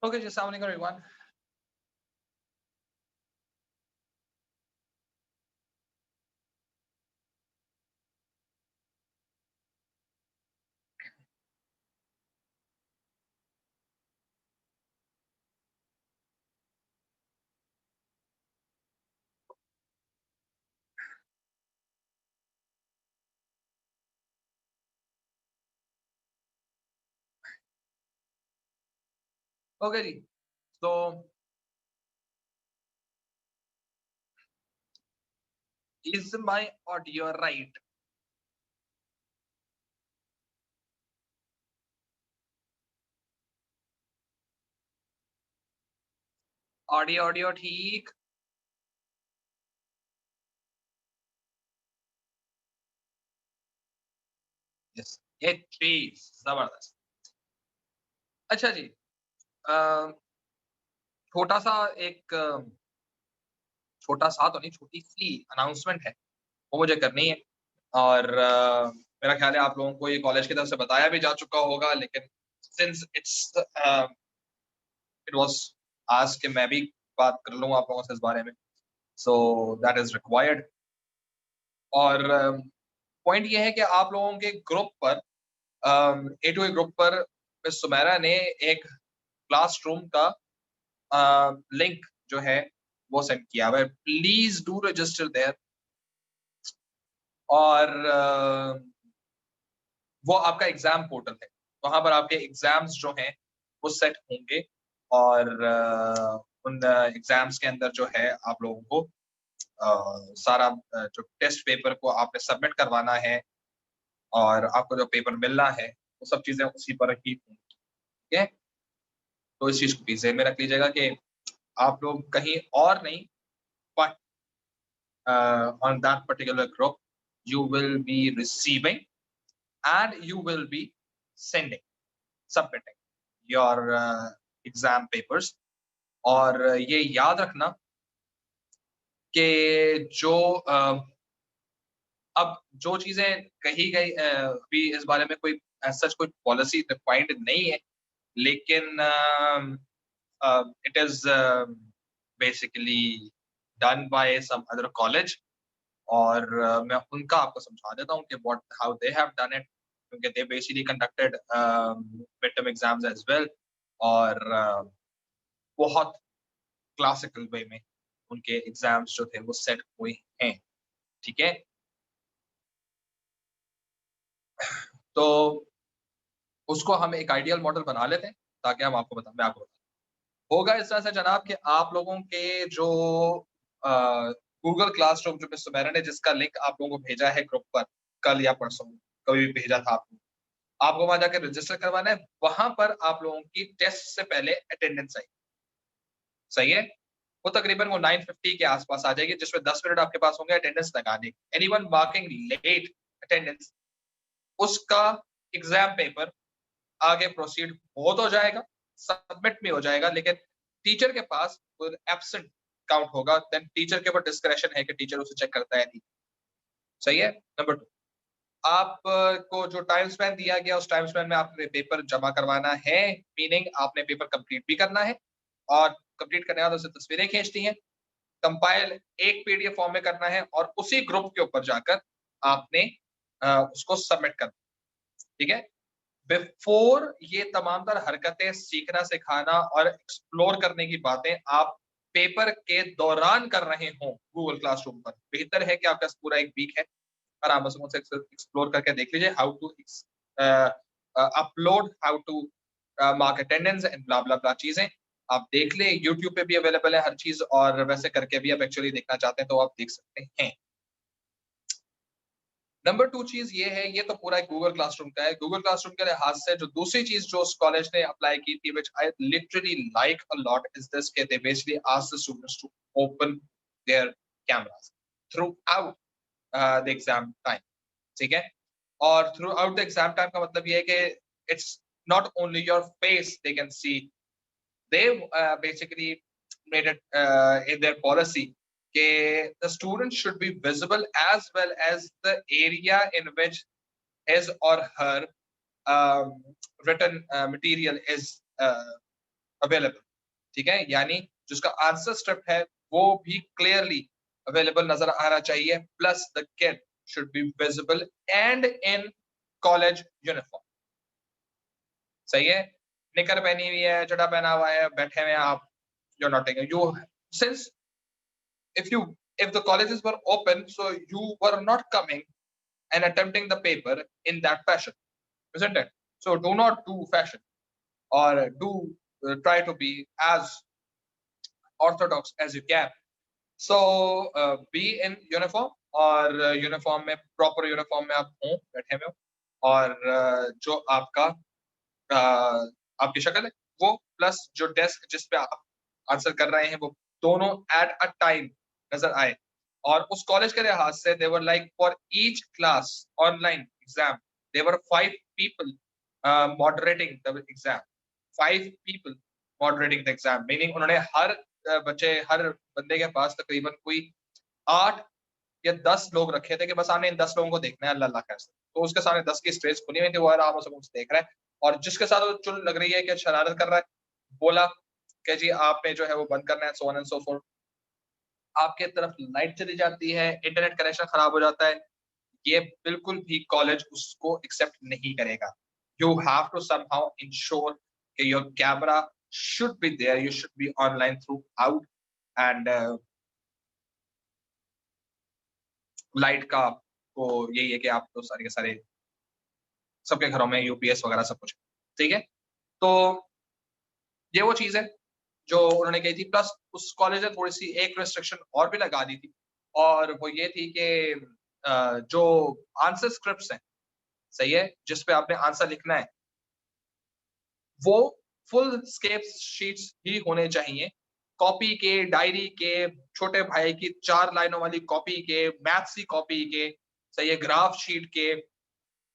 Okay, just sounding everyone. Okay जी, so is my audio right? Audio ठीक? Yes, एक चीज जबरदस्त। अच्छा जी, छोटा सा एक छोटा सा तो नहीं, छोटी सी अनाउंसमेंट है, वो मुझे करनी है। और मेरा ख्याल है आप लोगों को ये कॉलेज की तरफ से बताया भी जा चुका होगा, लेकिन सिंस इट वाज आज के मैं भी बात कर लूँ आप लोगों से इस बारे में, सो दैट इज रिक्वायर्ड। और पॉइंट ये है कि आप लोगों के ग्रुप पर ए टू ए ग्रुप पर मिस सुमेरा ने एक क्लासरूम का लिंक जो है वो सेंड किया हुआ है। Please do register there. और वो आपका एग्जाम पोर्टल है, वहां पर आपके एग्जाम्स जो हैं वो सेट होंगे। और उन एग्जाम्स के अंदर जो है आप लोगों को सारा जो टेस्ट पेपर को आपने सबमिट करवाना है और आपको जो पेपर मिलना है वो सब चीजें उसी पर ही होंगी। ठीक है, तो इस चीज को भी ज़हन में रख लीजिएगा कि आप लोग कहीं और नहीं, but on that particular group you will be receiving and you will be sending, submitting your exam papers। और ये याद रखना कि जो अब जो चीजें कही गई अभी इस बारे में कोई सच कोई पॉलिसी डिफाइंड नहीं है, लेकिन it is basically done by some other college. और मैं उनका आपको समझा देता हूँ कि what how they have done it, क्योंकि they basically conducted mid term exams as well. और बहुत क्लासिकल वे में उनके एग्जाम्स जो थे वो सेट हुए हैं। ठीक है, तो उसको हम एक आइडियल मॉडल बना लेते हैं ताकि हम आपको मैं आपको होगा इस तरह से जनाब कि आप लोगों के जो गूगल क्लासरूम जो मिस सुमेरा ने जिसका लिंक आप लोगों को भेजा है ग्रुप पर कल या परसों, कभी भी भेजा था आपको वहां जाकर रजिस्टर करवाना है। वहां पर आप लोगों की टेस्ट से पहले अटेंडेंस आई, सही है, वो तकरीबन वो 9:50 के आसपास आ जाएगी, जिसमें 10 मिनट आपके पास होंगे अटेंडेंस लगाने। एनीवन मार्किंग लेट अटेंडेंस, उसका एग्जाम पेपर आगे प्रोसीड हो तो जाएगा, सबमिट भी हो जाएगा, लेकिन टीचर के पास एब्सेंट काउंट होगा। देन टीचर के ऊपर डिस्क्रेशन है कि टीचर उसे चेक करता है नहीं। सही है। नंबर 2, आपको जो टाइम स्पैन दिया गया उस टाइम स्पैन में आपने पेपर जमा करवाना है, मीनिंग आपने पेपर कंप्लीट भी करना है और कंप्लीट करने के बाद उसे तस्वीरें खींचनी है, कंपाइल एक पीडीएफ फॉर्म में करना है और उसी ग्रुप के ऊपर जाकर आपने उसको सबमिट करना। ठीक है, बिफोर ये तमाम तर हरकतें सीखना सिखाना और एक्सप्लोर करने की बातें आप पेपर के दौरान कर रहे हो गूगल क्लासरूम पर, बेहतर है कि आपका पूरा एक वीक है, आराम से मुझसे एक्सप्लोर करके देख लीजिए how to upload, how to mark attendance and blah blah blah चीजें आप देख ले। यूट्यूब पे भी अवेलेबल है हर चीज, और वैसे करके भी आप एक्चुअली देखना चाहते हैं तो आप देख सकते हैं। नंबर 2 चीज ये है, ये तो पूरा गूगल क्लासरूम का है। गूगल क्लासरूम के लिहाज से जो दूसरी चीज जो उस कॉलेज ने अप्लाई की थी, which I literally like a lot, is this के they basically ask the students to open their cameras throughout the exam time. ठीक है, और throughout the exam time का मतलब ये है कि it's not only your face they can see, they basically made it in their policy that the student should be visible as well as the area in which his or her um, written material is available, ठीक है, यानी जिसका answer script है वो भी clearly available नजर आना चाहिए, plus the kid should be visible and in college uniform. सही है, निकर पहनी हुई है, चटा पहना हुआ है, बैठे हुए हैं आप, you not taking you, since if you if the colleges were open, so you were not coming and attempting the paper in that fashion, isn't it? So do not do fashion, or do try to be as orthodox as you can. So be in uniform, और uniform में, proper uniform में आप हो, बैठे हुए हो, और जो आपका आपकी शक्ल है वो, प्लस जो डेस्क जिस पे आप आंसर कर रहे हैं वो, दोनों एट अ टाइम नजर आए। और उस कॉलेज के लिहाज से they were like for each class online exam they were 5 people moderating the exam, 5 people moderating the exam, meaning उन्होंने हर बच्चे, हर बंदे के पास तकरीबन कोई 8 या 10 लोग रखे थे कि बस आपने इन 10 लोगों को देखना है, अल्लाह अल्लाह कैसे। तो उसके सामने 10 की स्टेज खुली हुई थी, वो आराम से उसे देख रहा है, और जिसके साथ वो चुल लग रही है कि शरारत कर रहा है, बोला कि जी आपने जो है वो बंद करना है, so on and so fourth. आपके तरफ लाइट चली जाती है, इंटरनेट कनेक्शन खराब हो जाता है, ये बिल्कुल भी कॉलेज उसको एक्सेप्ट नहीं करेगा। You have to somehow ensure कि your camera should be there, you should be online throughout, and light का आपको यही है कि आप तो सारे के सारे सबके घरों में यूपीएस वगैरह सब कुछ, ठीक है। तो ये वो चीज है जो उन्होंने कही थी, प्लस उस कॉलेज ने थोड़ी सी एक रिस्ट्रिक्शन और भी लगा दी थी, और वो ये थी कि जो आंसर स्क्रिप्ट्स हैं, सही है, जिस पे आपने आंसर लिखना है, वो फुल स्केप शीट्स ही होने चाहिए, कॉपी के, डायरी के, छोटे भाई की 4 लाइनों वाली कॉपी के, मैथ्स की कॉपी के, सही है, ग्राफ शीट के,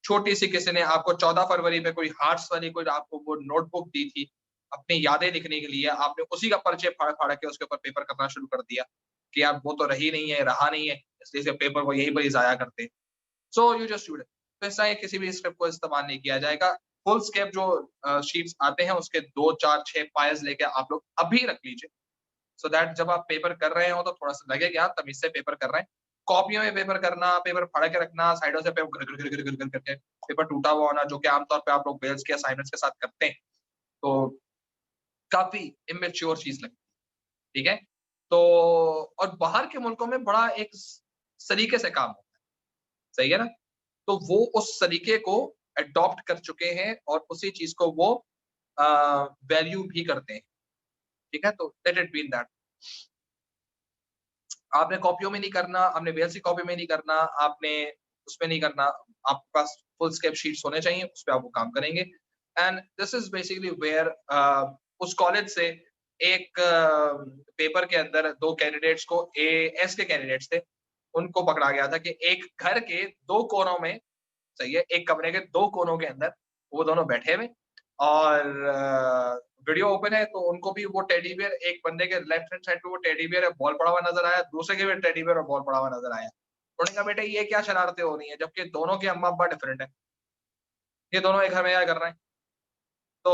छोटी सी किसी ने आपको 14 फरवरी पे कोई हार्ट्स वाली कोई आपको वो नोटबुक दी थी अपनी यादें लिखने के लिए, आपने उसी का पर्चे फाड़ फाड़ के उसके ऊपर पेपर करना शुरू कर दिया कि यार वो तो रही नहीं है, रहा नहीं है, इसलिए से पेपर को यही पर ही जाया करते। So you just do it. तो ऐसा है, किसी भी स्क्रिप्ट को इस्तेमाल नहीं किया जाएगा। फुल स्केप जो शीट्स आते हैं उसके 2 4 6 पायर्स लेके आप लोग अभी रख लीजिए, सो दैट जब आप पेपर कर रहे हो तो थोड़ा सा लगे कि आप तमीज से पेपर कर रहे हैं। कॉपियों में पेपर करना, पेपर फाड़ के रखना, साइडों से पेपर गिर गिर गिर गिर गिर करके पेपर टूटा हुआ होना, जो कि आमतौर पे आप लोग बेल्स के असाइनमेंट्स के साथ करते हैं, तो काफी इमेच्योर चीज लगती है, ठीक है। तो और बाहर के मुल्कों में बड़ा एक सलीके से काम होता है, सही है ना। तो वो उस सलीके को अडॉप्ट कर चुके हैं और उसी चीज को वो वैल्यू भी करते हैं, ठीक है। तो let it be in that, आपने कॉपियों में नहीं करना, आपने वीएलसी कॉपी में नहीं करना, आपने उसमें नहीं करना, आपके पास फुल स्केप शीट्स होने चाहिए, उस पे आप वो काम करेंगे। And this is basically where उस कॉलेज से एक पेपर के अंदर 2 कैंडिडेट्स को, एएस के कैंडिडेट्स थे, उनको पकड़ा गया था कि एक घर के 2 कोनों में, सही है, एक कमरे के 2 कोनों के अंदर वो दोनों बैठे हुए, और वीडियो ओपन है, तो उनको भी वो टेडी बियर, एक बंदे के लेफ्ट हैंड साइड पे वो टेडी बियर है, बॉल पड़ा हुआ नजर आया, दूसरे के भी टेडी बियर और बॉल पड़ा हुआ नजर आया। उन्होंने कहा बेटे ये क्या शरारतें हो रही हैं, जबकि दोनों के अम्मा अब्बा डिफरेंट है, ये दोनों एक घर में क्या कर रहे हैं। तो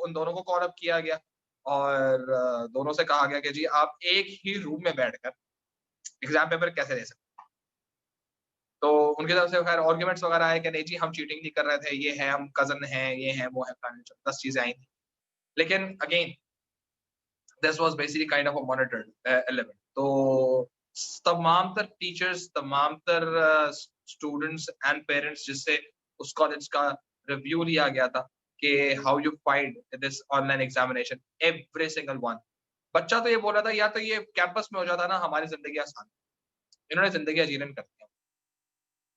उन दोनों को कॉल अप किया गया, और दोनों से कहा गया कि जी आप एक ही रूम में बैठकर एग्जाम पेपर कैसे दे सकते। तो उनकी तरफ से खैर आर्ग्यूमेंट्स वगैरह आए कि नहीं जी हम चीटिंग नहीं कर रहे थे, ये है, हम कजन हैं, ये है, वो है, 10 चीजें आई थी। लेकिन again this was basically kind of a monitored element. तो तमाम तर टीचर्स, तमाम तर स्टूडेंट्स एंड पेरेंट्स जिससे उस कॉलेज का रिव्यू लिया गया था कि how you find this online examination, every single one, बच्चा तो ये बोल रहा था या तो ये कैंपस में हो जाता ना हमारी जिंदगी आसान, इन्होंने जिंदगी अजीरन कर दिया,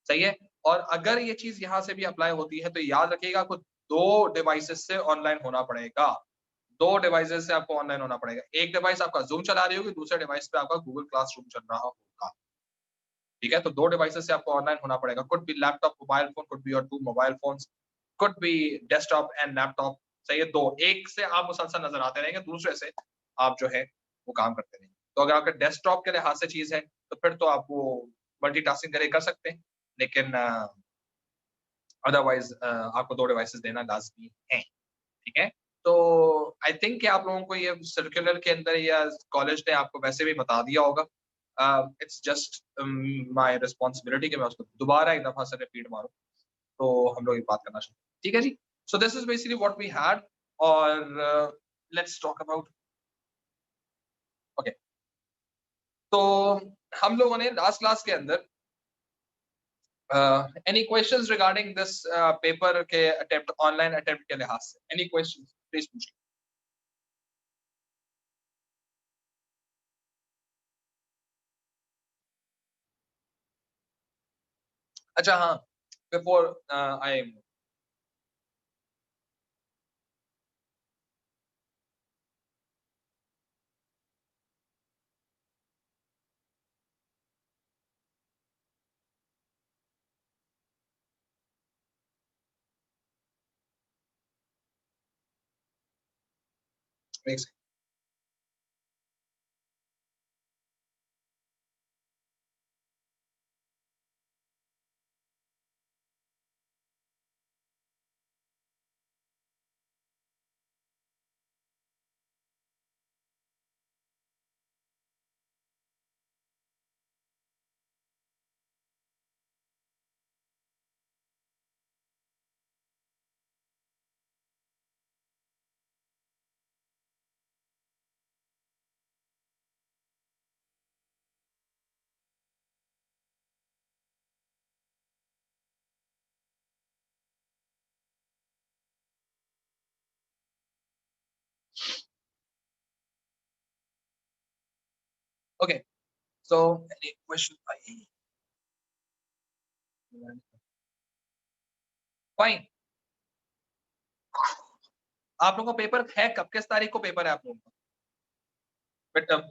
सही है। और अगर ये चीज यहाँ से भी अप्लाई होती है तो याद रखिएगा आपको 2 डिवाइसेस से ऑनलाइन होना पड़ेगा, 2 डिवाइसेस से आपको ऑनलाइन होना पड़ेगा। एक डिवाइस आपका जूम चला रही होगी, दूसरे डिवाइस पे आपका गूगल क्लासरूम चल रहा होगा, ठीक है। तो 2 डिवाइसेस से आपको ऑनलाइन होना पड़ेगा, could be laptop, mobile phone, could be your 2 mobile phones, could be desktop and laptop, सही है। दो, एक से आप मुसलसल नजर आते रहेंगे, दूसरे से आप जो है वो काम करते रहेंगे। तो अगर आपके डेस्कटॉप के लिहाज से चीज है तो फिर तो आप वो मल्टीटास्किंग करे कर सकते हैं, लेकिन अदरवाइज आपको 2 डिवाइसेस देना लाजमी है, ठीक है। तो आई थिंक कि आप लोगों को ये सर्कुलर के अंदर या कॉलेज ने आपको वैसे भी बता दिया होगा। इट्स जस्ट माय रिस्पांसिबिलिटी कि मैं उसको दोबारा एक दफा से रिपीट मारूं, तो हम लोग ये बात करना शुरू। ठीक है जी। So this is basically what we had. और लेट्स टॉक अबाउट। ओके, तो हम लोगों ने लास्ट क्लास के अंदर any questions regarding this paper के अटेम्प्ट, ऑनलाइन अटेम्प्ट के लिहाज से? एनी क्वेश्चंस प्लीज पूछिए। अच्छा हाँ, before I okay. So any question? Fine. आप लोगों का पेपर है कब, किस तारीख को पेपर है आप लोगों का? Mid term.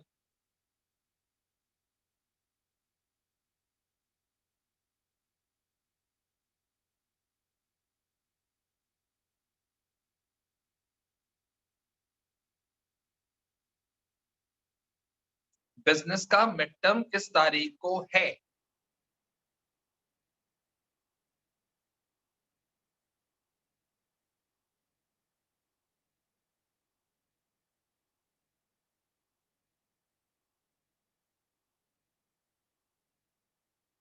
बिजनेस का मिड टर्म किस तारीख को है?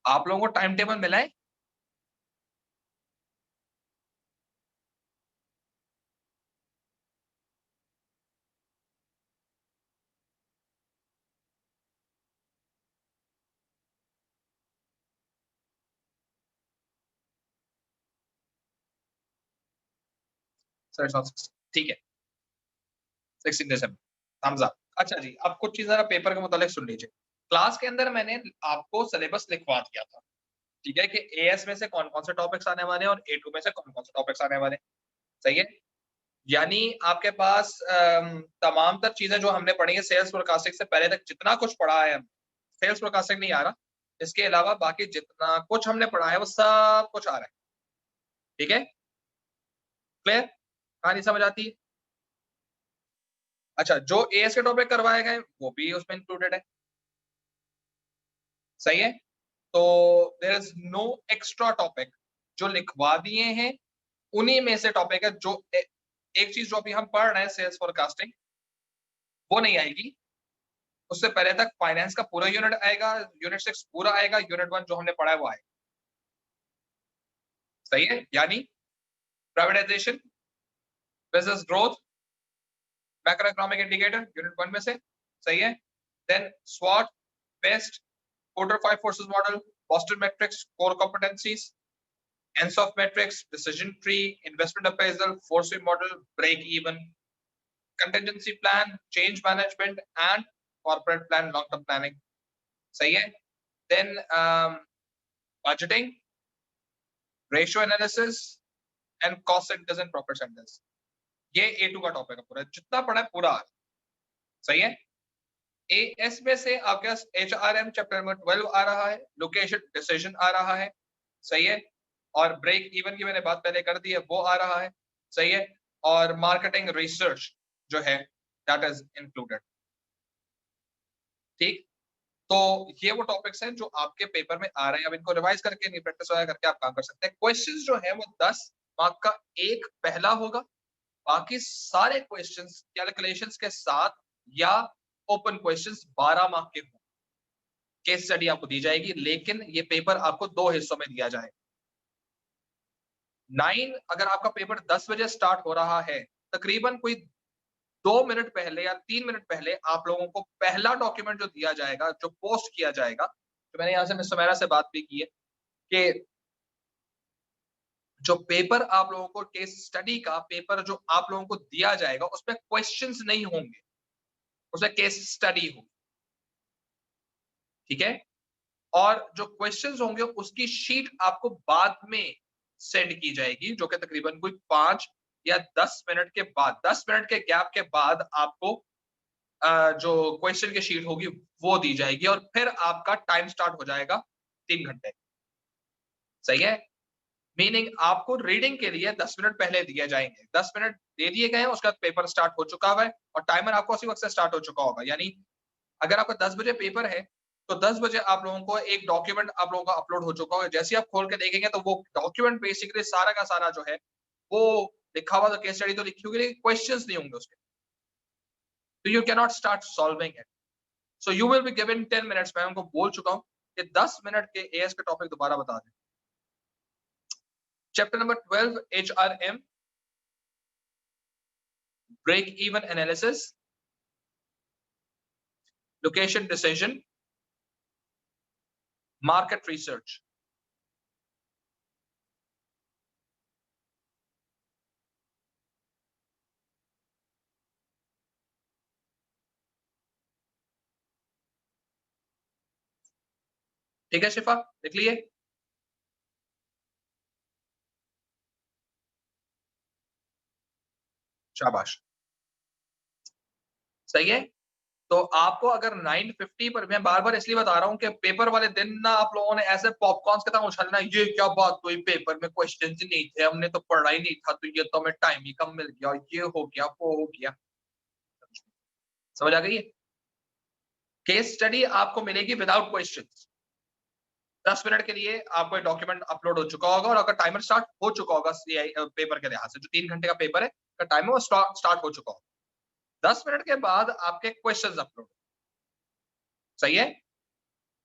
आप लोगों को टाइम टेबल मिला है? सर ठीक है, 16 दिसंबर। Thums up. अच्छा जी, अब कुछ चीजें जरा पेपर के मुतालिक सुन लीजिए। क्लास के अंदर मैंने आपको सिलेबस लिखवा दिया था, ठीक है, कि एएस में से कौन कौन से टॉपिक्स आने वाले हैं और ए2 में से कौन कौन से टॉपिक्स आने वाले हैं। सही है। यानी आपके पास तमाम तर चीजें जो हमने पढ़ी है सेल्स फोरकास्टिंग से पहले तक जितना कुछ पढ़ा है, सेल्स फोरकास्टिंग नहीं आ रहा, इसके अलावा बाकी जितना कुछ हमने पढ़ा है वो सब कुछ आ रहा है। ठीक है, क्लियर? कहानी समझ आती है? अच्छा, जो एएस के टॉपिक करवाए गए वो भी उसमें इंक्लूडेड है। सही है। तो there is no extra topic, जो लिखवा दिए हैं उन्हीं में से टॉपिक है। जो एक चीज जो अभी हम पढ़ रहे हैं सेल्स फोरकास्टिंग, वो नहीं आएगी। उससे पहले तक फाइनेंस का पूरा यूनिट आएगा, यूनिट 6 पूरा आएगा, यूनिट 1 जो हमने पढ़ा है वो आएगा। सही है। यानी privatization, business growth, macro economic indicator unit 1 में से। सही है। देन स्वॉट, best, Porter 5 forces model, Boston metrics, core competencies, Ansoff metrics, decision tree, investment appraisal, forcing model, break even, contingency plan, change management, and corporate plan, long term planning. सही है। Then budgeting, ratio analysis, and cost centers and profit centers. ये A2 का topic है पूरा, जितना पढ़ा है पूरा आ रहा है। सही है। एएस में से आपके पास एचआरएम चैप्टर नंबर 12 आ रहा है, लोकेशन डिसीजन आ रहा है। सही है। और ब्रेक इवन की मैंने बात पहले कर दी है, वो आ रहा है। सही है। और मार्केटिंग रिसर्च जो है दैट इज इंक्लूडेड। ठीक। तो ये वो टॉपिक्स हैं जो आपके पेपर में आ रहे हैं। अब इनको रिवाइज करके, नहीं प्रैक्टिस वगैरह करके आप काम कर सकते हैं। क्वेश्चंस जो है वो 10 मार्क का एक पहला होगा बाकी सारे क्वेश्चंस कैलकुलेशंस के साथ या ओपन क्वेश्चंस 12 मार्क के हों। केस स्टडी आपको दी जाएगी, लेकिन ये पेपर आपको 2 हिस्सों में दिया जाएगा। 9 अगर आपका पेपर 10 बजे स्टार्ट हो रहा है, तकरीबन कोई 2 मिनट पहले या 3 मिनट पहले आप लोगों को पहला डॉक्यूमेंट जो दिया जाएगा, जो पोस्ट किया जाएगा, तो मैंने यहाँ से मिस सुमैरा से बात भी की है कि जो पेपर आप लोगों को केस स्टडी का पेपर जो आप लोगों को दिया जाएगा, उसमें क्वेश्चंस नहीं होंगे, उसमें केस स्टडी होगी, ठीक है? और जो क्वेश्चंस होंगे उसकी शीट आपको बाद में सेंड की जाएगी, जो कि तकरीबन कोई 5 या 10 मिनट के बाद, 10 मिनट के गैप के बाद आपको जो क्वेश्चन की शीट होगी वो दी जाएगी और फिर आपका टाइम स्टार्ट हो जाएगा 3 घंटे। सही है? मीनिंग आपको रीडिंग के लिए 10 मिनट पहले दिए जाएंगे, 10 मिनट दे दिए गए हैं, उसका पेपर स्टार्ट हो चुका हुआ है और टाइमर आपको उसी वक्त से स्टार्ट हो चुका होगा। यानी अगर आपका 10 बजे पेपर है, तो 10 बजे आप लोगों को एक डॉक्यूमेंट आप लोगों का अपलोड हो चुका होगा। जैसे ही आप खोल के देखेंगे तो वो डॉक्यूमेंट बेसिकली सारा का सारा जो है, वो लिखा हुआ तो केस स्टडी तो लिखी होगी, लेकिन क्वेश्चंस नहीं होंगे उसके। तो you can not start solving it. So you will be given 10 minutes. मैं उनको बोल चुका हूँ कि 10 मिनट के एएस के टॉपिक दोबारा बता दें। Chapter number 12 HRM, break even analysis, location decision, market research. ठीक है शिफा, लिख लिए? शाबाश, सही है। तो आपको अगर 950 पर, मैं बार बार इसलिए बता रहा हूँ कि पेपर वाले दिन ना आप लोगों ने ऐसे पॉपकॉर्न की तरह उछलना, ये क्या बात हुई, पेपर में क्वेश्चन ही नहीं थे, हमने तो पढ़ा ही नहीं था, तो ये तो हमें टाइम ही कम मिल गया, ये हो गया, वो हो गया। समझ आ गई है? केस स्टडी आपको मिलेगी विदाउट क्वेश्चंस। 10 मिनट के लिए आपको एक डॉक्यूमेंट अपलोड हो चुका होगा और अगर टाइमर स्टार्ट हो चुका होगा सीआई पेपर के लिहाज से, जो 3 घंटे का पेपर है, का टाइमर वो स्टार्ट हो चुका होगा। 10 मिनट के बाद आपके क्वेश्चंस अपलोड। सही है?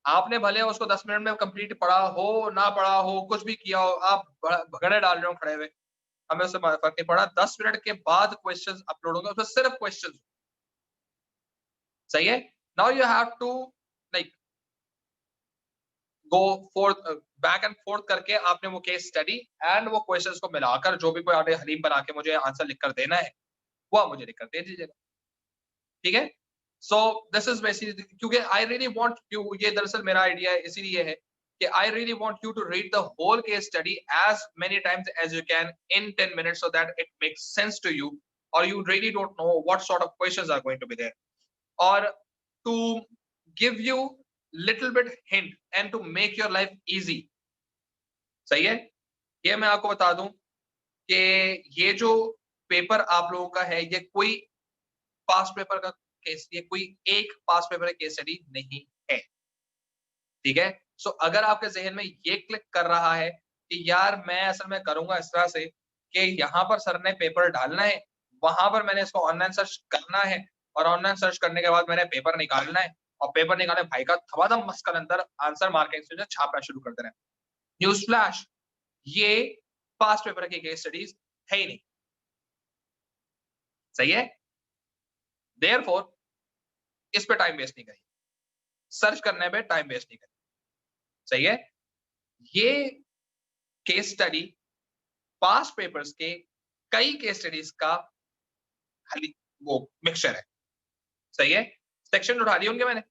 आपने भले उसको 10 मिनट में कंप्लीट पढ़ा हो, ना पढ़ा हो, कुछ भी किया हो, आप भगड़े डाल रहे हो खड़े हुए, हमें उससे फर्क नहीं पड़ा। 10 मिनट के बाद क्वेश्चंस अपलोड होंगे, उसमें सिर्फ क्वेश्चंस। सही है? Now you have to like go forth, back and forth करके आपने वो केस स्टडी एंड वो क्वेश्चंस को मिलाकर जो भी कोई आपने हलीम बना के मुझे आंसर लिखकर देना है, वो आप मुझे लिखकर दे दीजिएगा। ठीक है? सो दिस इज बेसिकली, क्योंकि आई रियली वांट यू, ये दरअसल मेरा आइडिया इसीलिए है कि I really want you to read the whole case study as many times as you can in 10 minutes so that it makes sense to you, or you really don't know what sort of questions are going to be there, or to give you little bit hint and to make your life easy. सही है? ये मैं आपको बता दूं कि ये जो पेपर आप लोगों का है, ये कोई पास्ट पेपर का केस, ये कोई एक पास्ट पेपर केस स्टडी नहीं है। ठीक है? सो अगर आपके ज़हन में ये क्लिक कर रहा है कि यार मैं असल में करूँगा इस तरह से कि यहाँ पर सर ने पेपर डालना है, वहाँ पर मैंने इसको ऑनलाइन सर्च करना है और ऑनलाइन सर्च करने के बाद मैंने पेपर निकालना है और पेपर निकाले भाई का धमाधम मस्कल अंदर आंसर मार के इसमें छापना शुरू कर देना है। न्यूज़ फ्लैश, ये पास्ट पेपर की केस स्टडीज है ही नहीं। सही है? देयरफॉर इस पे टाइम वेस्ट नहीं करिए, सर्च करने पे टाइम वेस्ट नहीं करिए। सही है? ये केस स्टडी पास्ट पेपर्स के कई केस स्टडीज का खाली वो मिक्सचर है। सही है? सेक्शन उठा लिए होंगे मैंने,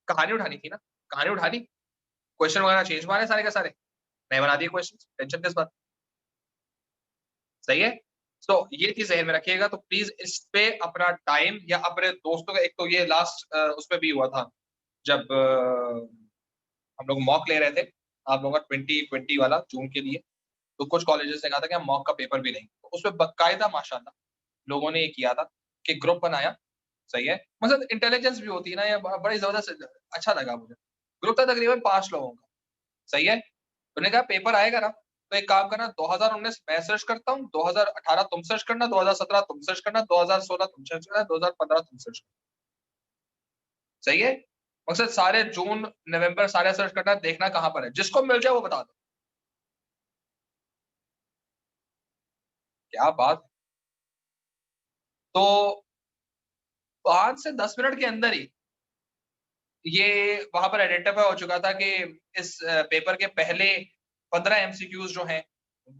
कहानी उठानी थी ना, कहानी उठा ली, क्वेश्चन वगैरह चेंज मारे सारे के सारे, नए बना दिए क्वेश्चन, टेंशन किस बात। सही है? तो ये चीज जहन में रखिएगा। तो प्लीज इस पे अपना टाइम या अपने दोस्तों का, एक तो ये लास्ट उसमें भी हुआ था जब हम लोग मॉक ले रहे थे, आप लोगों का 2020 वाला जून के लिए, तो कुछ कॉलेजेस ने कहा था कि हम मॉक का पेपर भी लेंगे, तो उसमें बकायदा माशाल्लाह लोगों ने ये किया था कि ग्रुप बनाया। सही है? मतलब इंटेलिजेंस भी होती है ना, ये बड़ी जबरदस्त, अच्छा लगा मुझे। ग्रुप था तकरीबन 5 लोगों का। सही है? उन्होंने कहा पेपर आएगा ना, तो एक काम करना, 2019 मैं सर्च करता हूँ, 2018 तुम सर्च करना, 2017 तुम सर्च करना, 2016 तुम सर्च करना, 2015 तुम सर्च करना। सही है? मकसद सारे जून, नवंबर सारे सर्च करना, देखना कहाँ पर है, जिसको मिल जाए वो बता दो। क्या बात! तो 5 से 10 मिनट के अंदर ही ये वहां पर आइडेंटिफाई हो चुका था कि इस पेपर के पहले 15 एमसीक्यूज जो हैं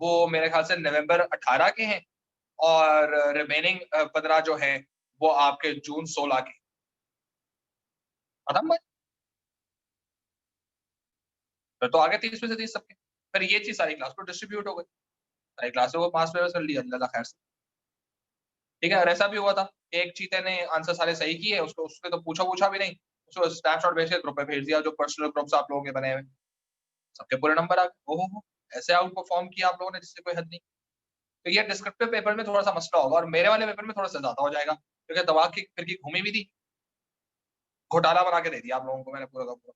वो मेरे ख्याल से नवंबर 18 के हैं, और रिमेनिंग 15 जो हैं वो आपके जून 16 के। खत्म बात। फिर तो आगे 30 में से 30 सबके। फिर ये चीज सारी क्लास को डिस्ट्रीब्यूट हो गई, सारी क्लासों को पास पेपर कर लिया, अल्लाह खैर से। ठीक है, और ऐसा भी हुआ था, एक चीते ने आंसर सारे सही किए, उसको उसने तो पूछा भी नहीं, उसको स्नैपशॉट भेज के ग्रुप में भेज दिया, जो पर्सनल ग्रुप्स आप लोगों के बने हुए, सबके पूरे नंबर आ गए। ओहो! ऐसे आउट परफॉर्म किया आप लोगों ने जिससे कोई हद नहीं। तो ये डिस्क्रिप्टिव पेपर में थोड़ा-सा मसला होगा, और मेरे वाले पेपर में थोड़ा-सा ज़्यादा हो जाएगा, क्योंकि दवा की फिर की घूमी भी थी, घोटाला बना के दे दिया आप लोगों को मैंने पूरा का पूरा।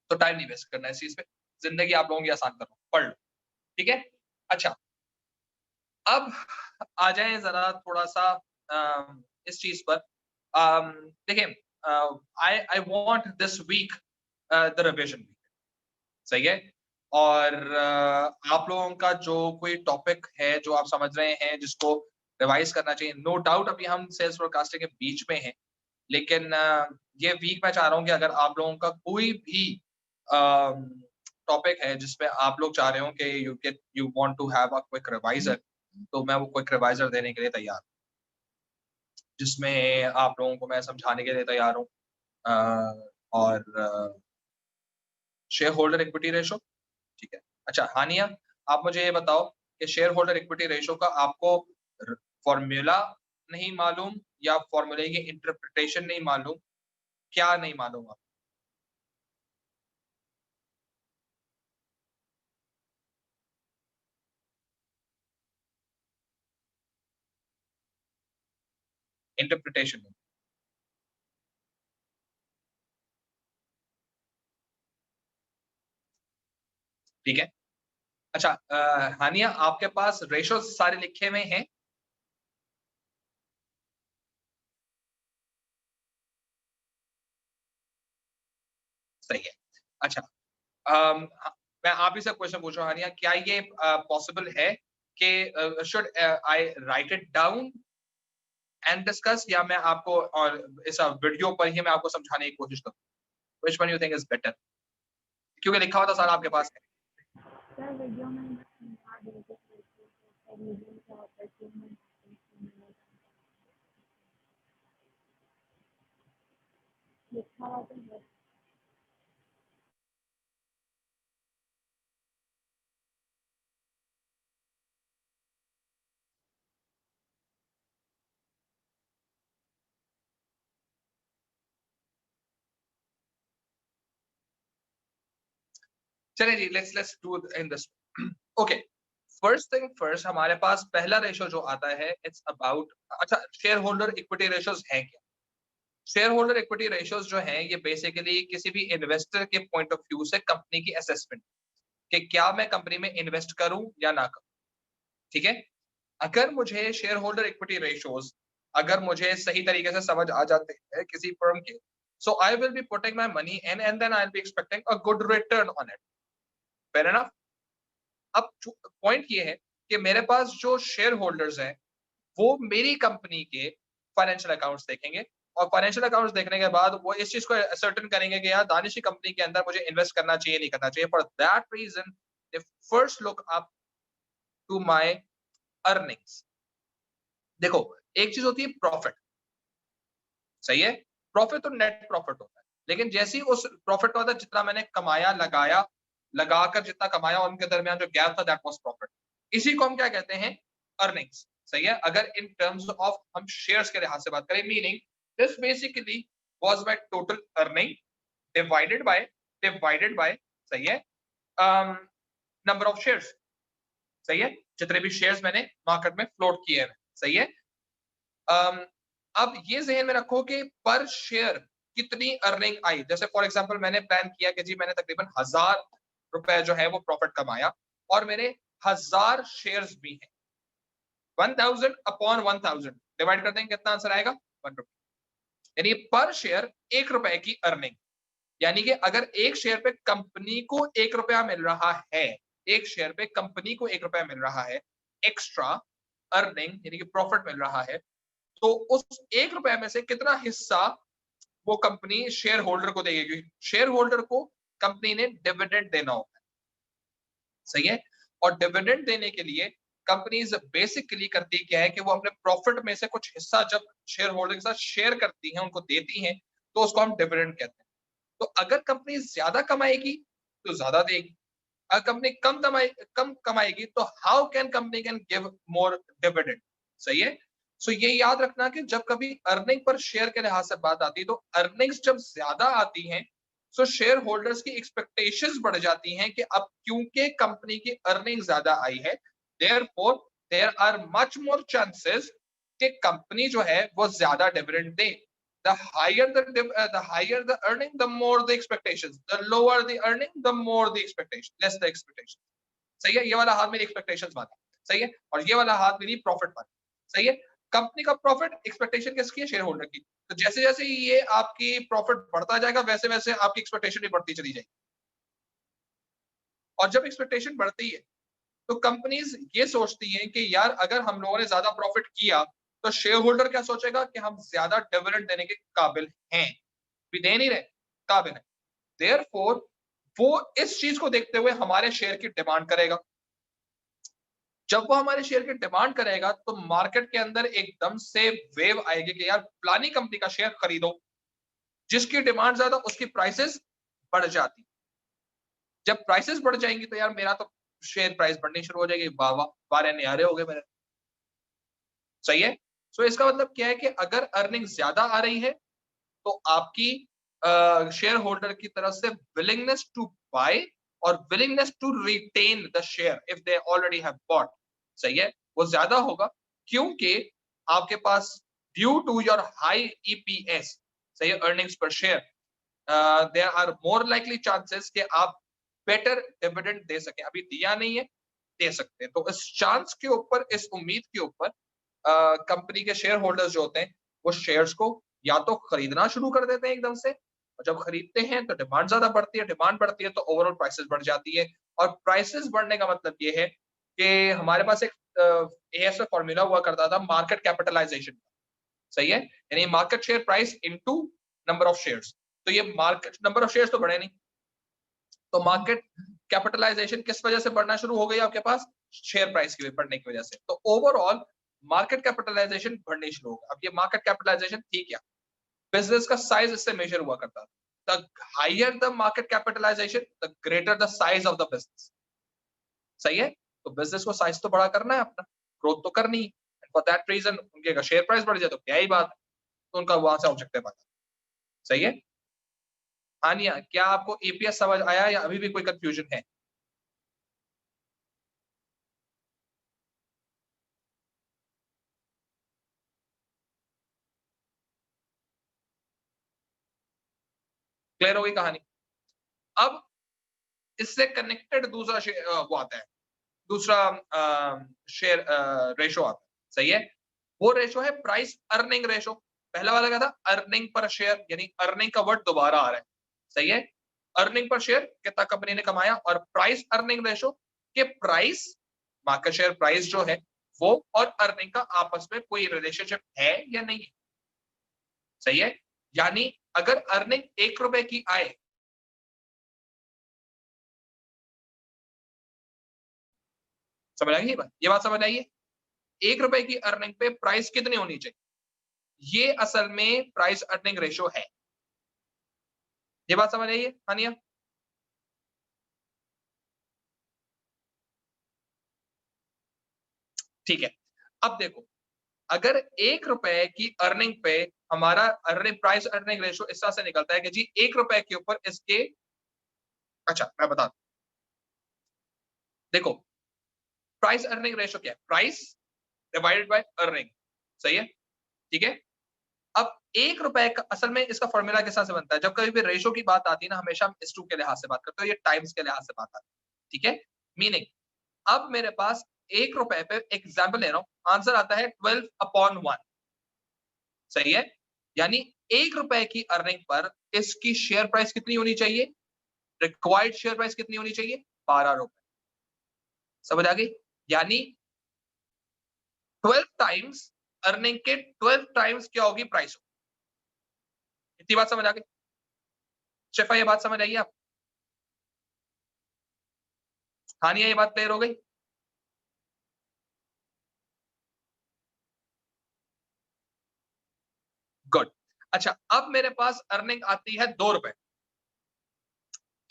तो टाइम नहीं वेस्ट करना है इस चीज़ पे, ज़िंदगी आप लोगों की आसान कर रहा हूँ, पढ़ लो, ठीक है? अच्छा, अब आ जाएँ ज़रा थोड़ा-सा इस चीज़ पर। देखिए, I I want this week the revision, सही है? और आप लोगों का जो कोई टॉपिक है, जो आप समझ रहे हैं, जिसको रिवाइज़ करना चाहिए, नो डाउट अभी हम सेल्स फोरकास्टिंग के बीच में हैं, लेकिन ये वीक मैं चाह रहा हूँ कि अगर आप लोगों का कोई भी टॉपिक है जिसमें आप लोग चाह रहे हो कि you want to have a quick reviser, तो मैं वो क्विक रिवाइज़र देने के लिए तैयार हूँ, जिसमें आप लोगों को मैं समझाने के लिए तैयार हूँ। और शेयर होल्डर इक्विटी रेशियो, ठीक है। अच्छा हानिया, आप मुझे ये बताओ कि शेयर होल्डर इक्विटी रेशियो का आपको फॉर्मूला नहीं मालूम, या फॉर्मूले की इंटरप्रिटेशन नहीं मालूम, क्या नहीं मालूम आप? इंटरप्रिटेशन नहीं, ठीक है। अच्छा हानिया, आपके पास रेशियो सारे लिखे हुए हैं? सही है। अच्छा, अम, मैं आप ही से क्वेश्चन पूछ रहा हूँ हानिया, क्या ये पॉसिबल है कि should I right it down and discuss, या मैं आपको और इस वीडियो पर ही मैं आपको समझाने की कोशिश करूँ? Which one you think is better? क्योंकि लिखा हुआ तो सारा आपके पास है। सर वीडियो में मैं समझा देंगे सर वीडियो में क्या होता है कि मैं लिखा हुआ तो है। चलिए जी, let's let's do in this. Okay, first thing first, हमारे पास पहला रेशियो जो आता है, इट्स अबाउट, अच्छा, शेयर होल्डर इक्विटी रेशियोज है क्या? शेयर होल्डर इक्विटी रेशियोज जो हैं, ये बेसिकली किसी भी इन्वेस्टर के पॉइंट ऑफ व्यू से कंपनी की असेसमेंट, कि क्या मैं कंपनी में इन्वेस्ट करूं या ना करूं, ठीक है? अगर मुझे शेयर होल्डर इक्विटी रेशियोज, अगर मुझे सही तरीके से समझ आ जाते हैं किसी फर्म के, so I will be putting my money in and then I will be expecting a good return on it. Fair enough. अब पॉइंट ये है कि मेरे पास जो शेयर होल्डर्स हैं, वो मेरी कंपनी के फाइनेंशियल अकाउंट्स देखेंगे, और फाइनेंशियल अकाउंट्स देखने के बाद वो इस चीज को सर्टेन करेंगे कि यार दानिश की कंपनी के अंदर मुझे इन्वेस्ट करना चाहिए नहीं करना चाहिए। For that reason they first look up to my earnings. देखो, एक चीज होती है प्रॉफिट, सही है? प्रॉफिट तो नेट प्रॉफिट होता है, लेकिन जैसे ही उस प्रॉफिट का मतलब जितना मैंने कमाया, लगाया, लगाकर जितना कमाया, उनके दरमियान जो गैप था, दैट वाज प्रॉफिट। इसी को हम क्या कहते हैं? अर्निंग्स, सही है? अगर इन टर्म्स ऑफ हम शेयर्स के लिहाज से बात करें, meaning this basically was my total earning divided by, सही है, नंबर ऑफ शेयर्स, सही है, जितने भी शेयर्स मैंने मार्केट में फ्लोट किए हैं, सही है। अम, अब ये ज़हन में रखो कि पर शेयर कितनी अर्निंग आई। जैसे फॉर एग्जांपल मैंने प्लान किया कि जी मैंने तकरीबन ₹1000 जो है वो प्रॉफिट कमाया, और मेरे 1000 शेयर्स भी हैं। 1000 अपॉन 1000 डिवाइड कर देंगे, कितना आंसर आएगा? 1 रुपए। यानी पर शेयर 1 रुपए की अर्निंग। यानी कि अगर एक शेयर पे कंपनी को 1 रुपया मिल रहा है, एक शेयर पे कंपनी को 1 रुपया मिल रहा है, एक्स्ट्रा अर्निंग यानी कि प्रॉफिट मिल रहा है, तो उस 1 रुपए में से कितना हिस्सा वो कंपनी शेयर होल्डर को देगी? शेयर होल्डर को कंपनी ने डिविडेंड देना होता है, सही है। और डिविडेंड देने के लिए कंपनीज बेसिकली करती क्या है कि वो अपने प्रॉफिट में से कुछ हिस्सा जब शेयर होल्डर के साथ शेयर करती हैं, उनको देती हैं, तो उसको हम डिविडेंड कहते हैं। तो अगर कंपनी ज्यादा कमाएगी तो ज्यादा देगी, अगर कंपनी कम कमाएगी तो how can company can give more dividend, सही है। सो ये याद रखना कि जब कभी अर्निंग पर शेयर के लिहाज से बात आती है, तो अर्निंग्स जब ज्यादा आती हैं, सो शेयर होल्डर्स की एक्सपेक्टेशंस बढ़ जाती हैं कि अब क्योंकि कंपनी की अर्निंग ज्यादा आई है, therefore there are much more chances कि कंपनी जो है वो ज्यादा डिविडेंड दे। The higher the earning, the more the expectations. The lower the earning, the more the expectation, less the expectation. सही है। ये वाला हाथ मेरी एक्सपेक्टेशंस वाला, सही है, और ये वाला हाथ मेरी प्रॉफिट वाला, सही है। कंपनी का प्रॉफिट एक्सपेक्टेशन किसकी है? शेयर होल्डर की। तो जैसे जैसे ये आपकी प्रॉफिट बढ़ता जाएगा, वैसे वैसे आपकी एक्सपेक्टेशन भी बढ़ती चली जाएगी। और जब एक्सपेक्टेशन बढ़ती है तो कंपनीज ये सोचती हैं कि यार अगर हम लोगों ने ज्यादा प्रॉफिट किया तो शेयर होल्डर क्या सोचेगा कि हम ज्यादा डिविडेंड देने के काबिल हैं, भी दे नहीं रहे, काबिल है। देयरफॉर वो इस चीज को देखते हुए हमारे शेयर की डिमांड करेगा। जब वो हमारे शेयर की डिमांड करेगा तो मार्केट के अंदर एकदम से वेव आएगी कि यार फलानी कंपनी का शेयर खरीदो। जिसकी डिमांड ज्यादा उसकी प्राइसेस बढ़ जाती। जब प्राइसेस बढ़ जाएंगी तो यार मेरा तो शेयर प्राइस बढ़नी शुरू हो जाएगी, वाह वाह बारे न्यारे हो गए मेरे, सही है। सो इसका मतलब क्या है कि अगर अर्निंग ज्यादा आ रही है तो आपकी शेयर होल्डर की तरफ से विलिंगनेस टू बाय और willingness to retain the share if they already have bought, सही है, वो ज्यादा होगा। क्योंकि आपके पास due to your high EPS, सही है, earnings per share, there are more likely chances कि आप बेटर डिविडेंड दे सके। अभी दिया नहीं है, दे सकते हैं। तो इस चांस के ऊपर, इस उम्मीद के ऊपर कंपनी के शेयर होल्डर्स जो होते हैं वो शेयर्स को या तो खरीदना शुरू कर देते हैं एकदम से, और जब खरीदते हैं तो डिमांड ज्यादा बढ़ती है, डिमांड बढ़ती है तो ओवरऑल प्राइसेस बढ़ जाती है। और प्राइसेस बढ़ने का मतलब ये है कि हमारे पास एक एएस फॉर्मूला हुआ करता था मार्केट कैपिटलाइजेशन, सही है, यानी market share price into number of shares. तो ये मार्केट नंबर ऑफ शेयर्स तो बढ़े नहीं, तो मार्केट कैपिटलाइजेशन किस वजह से बढ़ना शुरू हो गई आपके पास? शेयर प्राइस की बढ़ने की वजह से। तो ओवरऑल मार्केट कैपिटलाइजेशन बढ़नी शुरू होगा। अब ये मार्केट कैपिटलाइजेशन थी क्या? बिजनेस का साइज इससे मेजर हुआ करता था। The higher the market capitalisation the greater the size of the business, सही है। तो बिजनेस को साइज तो बड़ा करना है अपना, ग्रोथ तो करनी है। फॉर दैट रीजन उनके अगर शेयर प्राइस बढ़ जाए तो क्या ही बात है, तो उनका वहां से ऑब्जेक्टिव आता है, सही है। हानिया, क्या आपको ईपीएस समझ आया या अभी भी कोई कंफ्यूजन है? क्लियर हो गई कहानी? अब इससे कनेक्टेड दूसरा वो आता है, दूसरा शेयर रेशो आता है, सही है। वो रेशो है प्राइस अर्निंग रेशो। पहला वाला क्या था? अर्निंग पर शेयर, यानी अर्निंग का वर्ड दोबारा आ रहा है, सही है। अर्निंग पर शेयर कितना कंपनी ने कमाया, और प्राइस अर्निंग रेशो के प्राइस, मार्केट शेयर प्राइस जो है वो और अर्निंग का आपस में कोई रिलेशनशिप है या नहीं है, सही है। यानी अगर अर्निंग 1 रुपए की आए, समझ आई ये बात समझ आई है? 1 रुपए की अर्निंग पे प्राइस कितनी होनी चाहिए, ये असल में प्राइस अर्निंग रेशो है। ये बात समझ आई है हानिया? ठीक है। अब देखो, अगर 1 रुपए की अर्निंग पे हमारा अर्निंग प्राइस अर्निंग रेशो इस तरह से निकलता है कि जी 1 रुपए के ऊपर इसके, अच्छा मैं बता दूं, देखो प्राइस अर्निंग रेशो क्या है? प्राइस डिवाइडेड बाय अर्निंग, सही है, ठीक है। अब 1 रुपए का असल में इसका फॉर्मूला किस तरह से बनता है? जब कभी भी रेशो की बात आती है ना, हमेशा हम S2 के लिहाज से बात करते हैं, ये टाइम्स के लिहाज से बात आती है, ठीक है। मीनिंग अब मेरे पास 1 रुपए पे एग्जाम्पल ले रहा हूं, आंसर आता है 12/1। सही है, यानी 1 रुपए की अर्निंग पर इसकी शेयर प्राइस कितनी होनी चाहिए? रिक्वायर्ड शेयर प्राइस कितनी होनी चाहिए? 12 रुपए। समझ आ गई? यानी 12 टाइम्स अर्निंग के 12 टाइम्स क्या होगी? प्राइस। इतनी बात समझ आ गई? शेफा, ये बात समझ आई आप? हानिया, ये बात क्लियर हो गई? गुड। अच्छा, अब मेरे पास अर्निंग आती है 2 रुपए।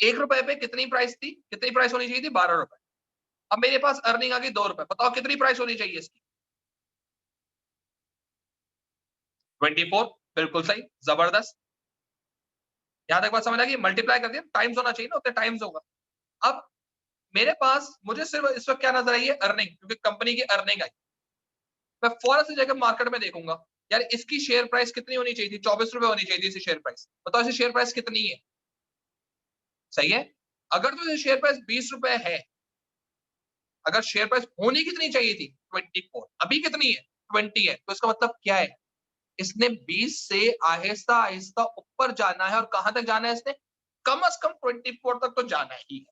1 रुपए पे कितनी प्राइस थी? कितनी प्राइस होनी चाहिए थी? 12 रुपए। अब मेरे पास अर्निंग आ गई 2 रुपए। बताओ कितनी प्राइस होनी चाहिए इसकी? 24। बिल्कुल सही, जबरदस्त। यहां तक बात समझ आ गई? मल्टीप्लाई कर दिया, टाइम्स होना चाहिए ना, उतने टाइम्स होगा। अब मेरे पास, मुझे सिर्फ इस वक्त क्या नजर आई है? अर्निंग, क्योंकि कंपनी की अर्निंग आई। मैं फौरन से जाकर मार्केट में देखूंगा, यार इसकी शेयर प्राइस कितनी होनी चाहिए थी? 24 रुपए होनी चाहिए थी इसकी शेयर प्राइस। बताओ इसकी शेयर प्राइस कितनी है? सही है। अगर तो शेयर प्राइस 20 रुपए है, अगर शेयर प्राइस होनी कितनी चाहिए थी? 24। अभी कितनी है? 20 है। तो इसका मतलब क्या है? इसने 20 से आहिस्ता आहिस्ता ऊपर जाना है। और कहां तक जाना है इसने? कम से कम 24 तक तो जाना ही है।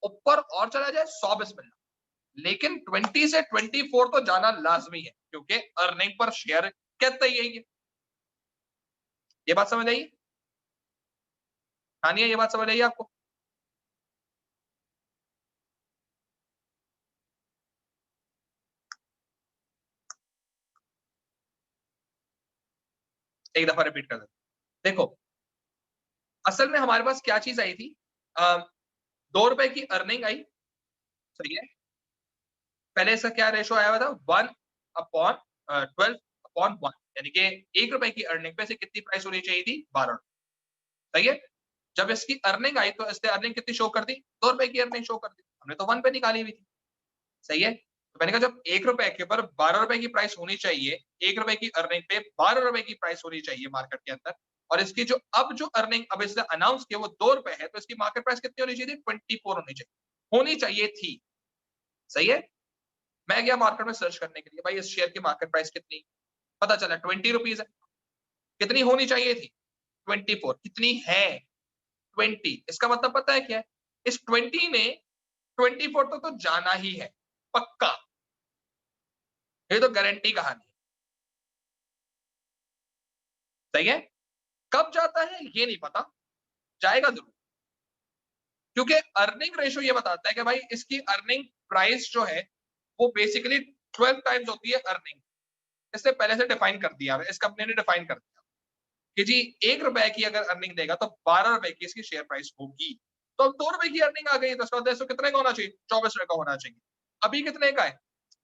ऊपर और चला जाए 100 बिस्मिल्लाह, लेकिन 20 से 24 तो जाना लाजमी है, क्योंकि अर्निंग पर शेयर कहते ही यही है। ये बात समझ आई? हानिया, ये बात समझ आई आपको? एक दफा रिपीट कर देते। देखो, असल में हमारे पास क्या चीज आई थी? 2 रुपए की अर्निंग आई। सही है। पहले इसका क्या रेशो आया हुआ था? 1/12/1, यानी कि 1 रुपए की अर्निंग पे से कितनी प्राइस होनी चाहिए थी? 12 रुपए। सही है। जब इसकी अर्निंग आई तो इसने अर्निंग कितनी शो कर दी? 2 रुपए की अर्निंग शो कर दी। हमने तो 1 पे निकाली हुई थी। सही है। तो मैंने कहा जब 1 रुपए के ऊपर 12 रुपए की प्राइस होनी चाहिए, 1 रुपए की अर्निंग पे 12 रुपए की प्राइस होनी चाहिए मार्केट के अंदर, और इसकी जो अर्निंग अब इसने अनाउंस की वो 2 रुपए है, तो इसकी मार्केट प्राइस कितनी होनी चाहिए थी? 24 होनी चाहिए थी। सही है। मैं गया मार्केट में सर्च करने के लिए, भाई इस शेयर की मार्केट प्राइस कितनी? पता चला 20 रुपीज है। कितनी होनी चाहिए थी? 24। कितनी है? 20। इसका मतलब पता है क्या है? इस 20 ने 24 तो जाना ही है, पक्का। ये तो गारंटी कहानी है। सही है। कब जाता है ये नहीं पता, जाएगा जरूर। क्योंकि अर्निंग रेशो ये बताता है कि भाई इसकी अर्निंग प्राइस जो है वो बेसिकली 12 टाइम्स होती है अर्निंग। इससे पहले से डिफाइन कर दिया है, इस कंपनी ने डिफाइन कर दिया कि जी 1 रुपए की अगर अर्निंग देगा तो 12 रुपए की इसकी शेयर प्राइस होगी। तो अब 2 रुपए की अर्निंग आ गई, तो इसका मतलब कितने का होना चाहिए? 24 रुपए का होना चाहिए। अभी कितने का है?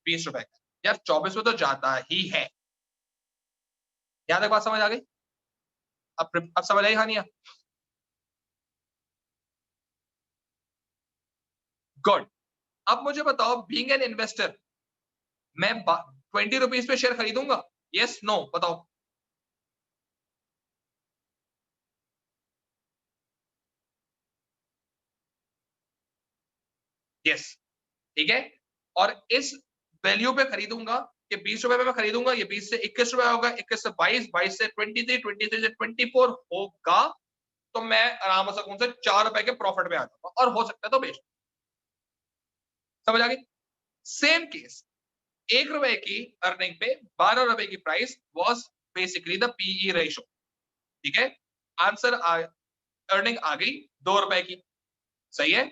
20 रुपए का। यार 24 में तो जाता ही है। यहां तक बात समझ आ गई? अब समझ आई हानिया? गुड। अब मुझे बताओ, बीइंग एन इन्वेस्टर, मैं 20 रुपीज पे शेयर खरीदूंगा? यस, नो, बताओ। यस। ठीक है। और इस वैल्यू पे खरीदूंगा कि 20 रुपए पे मैं खरीदूंगा, ये 20 से 21 रुपए होगा, 21 से 22, 22 से 23, 23 से 24 होगा। तो मैं आराम से उनसे 4 रुपए के प्रॉफिट में आ जाऊंगा, और हो सकता है तो बेच। समझ आ गई? सेम केस, 1 रुपए की अर्निंग पे 12 रुपए की price was basically the PE ratio. ठीक है। आंसर अर्निंग आ गई 2 रुपए की। सही है।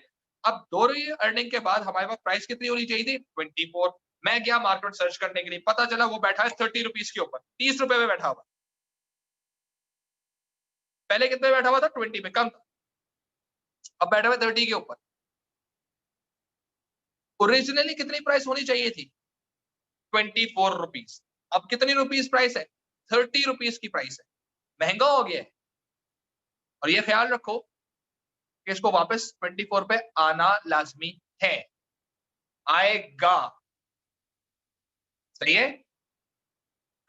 अब 2 रुपए अर्निंग के बाद हमारे पास प्राइस कितनी होनी चाहिए थी? 24। मैं गया मार्केट सर्च करने के लिए, पता चला वो बैठा है 30 रुपीज के ऊपर, 30 रुपए में बैठा हुआ। पहले कितने में बैठा हुआ था? 20 में, कम था। अब बैठा हुआ 30 के ऊपर। ओरिजिनली कितनी प्राइस होनी चाहिए थी? 24 रुपीज। अब कितनी रुपीज प्राइस है? 30 रुपीज की प्राइस है। महंगा हो गया है। और ये ख्याल रखो कि इसको वापस 24 पे आना लाजमी है। आएगा। सही है।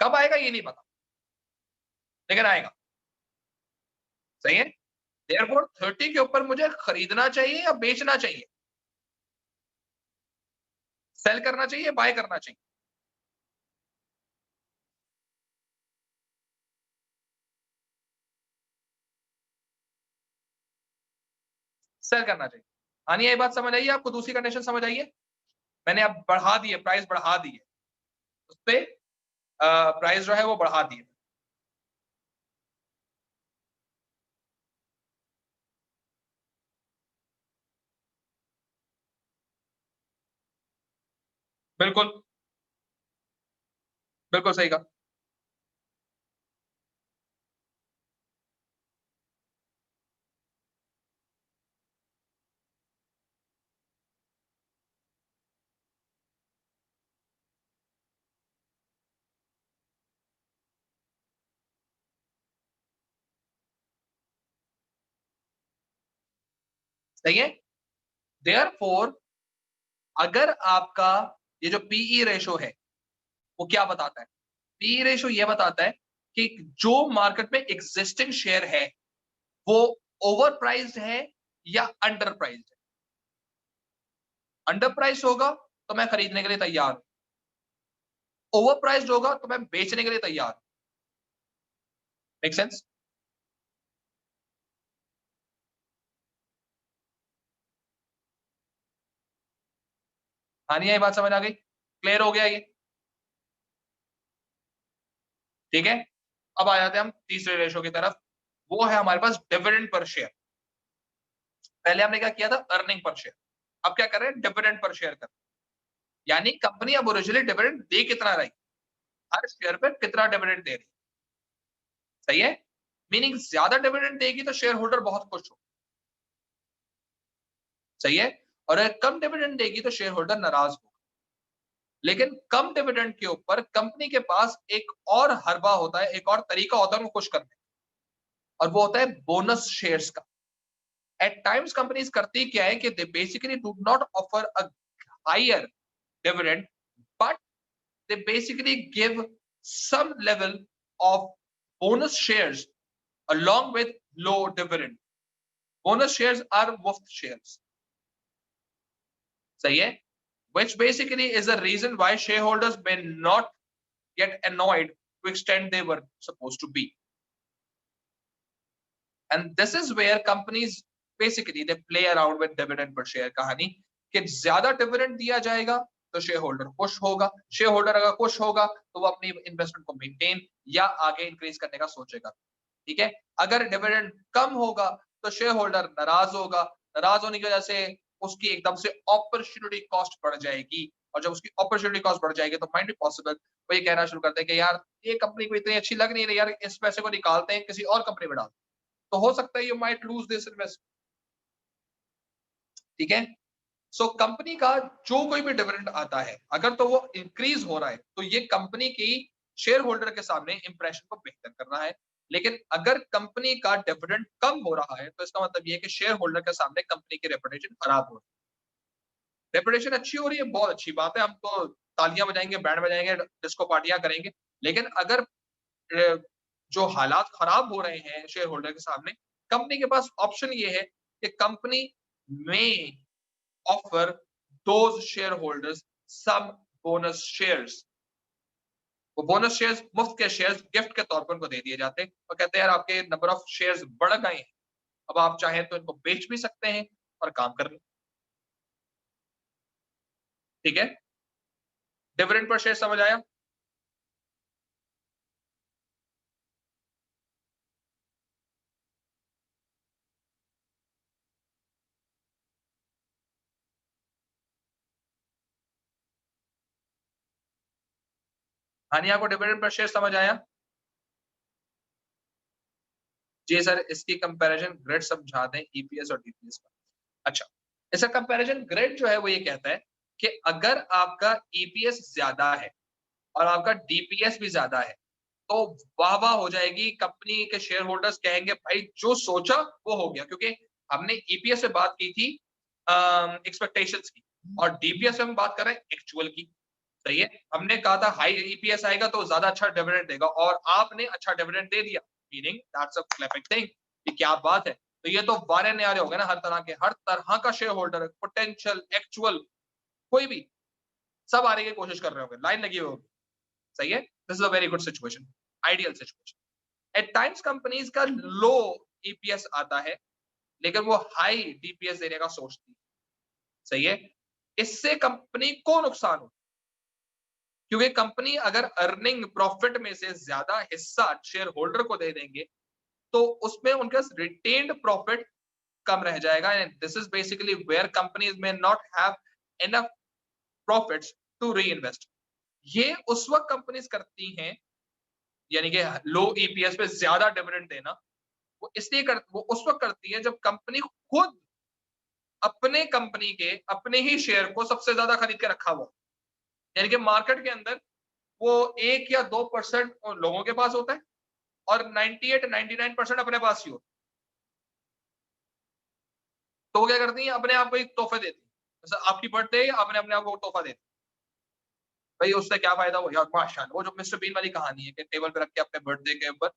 कब आएगा ये नहीं पता, लेकिन आएगा। सही है। देयरफॉर 30 के ऊपर मुझे खरीदना चाहिए या बेचना चाहिए? सेल करना चाहिए, बाय करना चाहिए? सेल करना चाहिए। हाँ, नहीं ये बात समझ आई है आपको? दूसरी कंडीशन समझ आई है? मैंने अब बढ़ा दी है, प्राइस बढ़ा दी है, उसपे प्राइस जो है वो बढ़ा दी है। बिल्कुल, बिल्कुल सही कहा। सही है? देयरफॉर अगर आपका ये जो पीई रेशो है, वो क्या बताता है? पीई रेशो ये बताता है कि जो मार्केट में एग्जिस्टिंग शेयर है, वो ओवर प्राइस्ड है या अंडर प्राइस्ड है। अंडर प्राइस होगा तो मैं खरीदने के लिए तैयार हूं, ओवर प्राइस्ड होगा तो मैं बेचने के लिए तैयार हूं। Make sense? हाँ, नहीं ये बात समझ आ गई? क्लियर हो गया ये? ठीक है? अब आ जाते हैं हम तीसरे रेशो की तरफ, वो है हमारे पास डिविडेंड पर शेयर। पहले हमने क्या किया था? Earning per share. अब क्या कर रहे हैं? डिविडेंड पर शेयर कर, यानी कंपनी अब ओरिजिनली डिविडेंड दे कितना रही, हर शेयर पे कितना डिविडेंड दे रही। सही है? मीनिंग ज्यादा डिविडेंड देगी तो शेयर होल्डर बहुत खुश हो। सही है? और अगर कम डिविडेंड देगी तो शेयर होल्डर नाराज हो। लेकिन कम डिविडेंड के ऊपर कंपनी के पास एक और हरबा होता है, एक और तरीका होता है उनको खुश करने का, और वो होता है बोनस शेयर्स का। एट टाइम्स कंपनीज करती क्या है कि they basically do not offer a higher dividend, but they basically give some level of bonus shares along with low dividend. Bonus shares are मुफ्त shares. सही है? Which basically is the reason why shareholders may not get annoyed to extend they were supposed to be. And this is where companies basically they play around with dividend per share कहानी, कि ज्यादा dividend दिया जाएगा तो share holder खुश होगा, share holder अगर खुश होगा तो वो अपनी इन्वेस्टमेंट को मेंटेन या आगे इंक्रीज करने का सोचेगा। ठीक है? अगर डिविडेंड कम होगा तो शेयर होल्डर नाराज होगा, नाराज होने की वजह से उसकी एकदम से अपॉर्चुनिटी कॉस्ट बढ़ जाएगी, और जब उसकी अपॉर्चुनिटी कॉस्ट बढ़ जाएगी तो माइंड बी पॉसिबल वो ये कहना शुरू करते हैं कि यार ये कंपनी को इतनी अच्छी लग नहीं रही, यार इस पैसे को निकालते हैं किसी और कंपनी में डालते हैं। तो हो सकता है you might lose this invest. ठीक है? सो कंपनी का जो कोई भी डिविडेंड आता है, अगर तो वो इंक्रीज हो रहा है तो ये कंपनी की शेयर होल्डर के सामने इंप्रेशन को बेहतर कर रहा है। लेकिन अगर कंपनी का डिविडेंड कम हो रहा है तो इसका मतलब ये है कि शेयर होल्डर के सामने कंपनी की रेपुटेशन खराब हो रही है। रेपुटेशन अच्छी हो रही है, बहुत अच्छी बात है, हम तो तालियां बजाएंगे, बैंड बजाएंगे, डिस्को पार्टियां करेंगे। लेकिन अगर जो हालात खराब हो रहे हैं शेयर होल्डर के सामने, कंपनी के पास ऑप्शन ये है कि कंपनी में offer those shareholders some bonus shares। वो बोनस शेयर्स, मुफ्त के शेयर्स गिफ्ट के तौर पर उनको दे दिए जाते हैं और कहते हैं यार आपके नंबर ऑफ शेयर्स बढ़ गए हैं, अब आप चाहें तो इनको बेच भी सकते हैं और काम कर लें। ठीक है? डिविडेंड पर शेयर समझ आया? हानिया को डिविडेंड पर शेयर समझ आया? जी सर, इसकी कंपैरिजन ग्रिड समझा दें ईपीएस और डीपीएस का। अच्छा, इसका कंपैरिजन ग्रिड जो है वो ये कहता है कि अगर आपका ईपीएस ज्यादा है और आपका डीपीएस भी ज्यादा है तो वाह-वाह हो जाएगी, कंपनी के शेयर होल्डर्स कहेंगे भाई जो सोचा वो हो गया, क्योंकि हमने ईपीएस से बात की थी एक्सपेक्टेशंस की, और डीपीएस में हम बात कर रहे हैं एक्चुअल की। सही है? हमने कहा था हाई ईपीएस आएगा तो ज्यादा अच्छा डिविडेंड देगा और आपने अच्छा डिविडेंड दे दिया, meaning that's a clapping thing कि क्या बात है। तो ये तो वारे न्यारे हो गए ना, हर तरह का शेयर होल्डर, पोटेंशियल, एक्चुअल, कोई भी सब आने की कोशिश कर रहे होंगे, लाइन लगी हुई होगी, सही है। This is a very good situation, ideal situation. At times companies का लो ईपीएस आता है, लेकिन वो हाई डीपीएस देने का सोचती है, सही है। इससे कंपनी को नुकसान हो, क्योंकि कंपनी अगर अर्निंग प्रॉफिट में से ज्यादा हिस्सा शेयर होल्डर को दे देंगे, तो उसमें उनका रिटेन्ड प्रॉफिट कम रह जाएगा, and this is basically where companies में not have enough profits to reinvest. ये उस वक्त कंपनीज करती हैं, यानी कि लो ईपीएस पे ज्यादा डिविडेंड देना, वो इसलिए वो उस वक्त करती है जब कंपनी खुद अपने कंपनी के अपने ही शेयर को सबसे ज्यादा खरीद के रखा हुआ, यानी कि मार्केट के अंदर वो 1 या 2% लोगों के पास होता है और 98-99% अपने पास ही होता है। तो वो क्या करती है, अपने आप को एक तोहफे देती है, जैसे आपकी बर्थडे आपने अपने आप को तोहफा देती, भाई उससे क्या फायदा हो यार, माशाल्लाह। वो जो मिस्टर बीन वाली कहानी है कि टेबल पे रख के अपने बर्थडे के ऊपर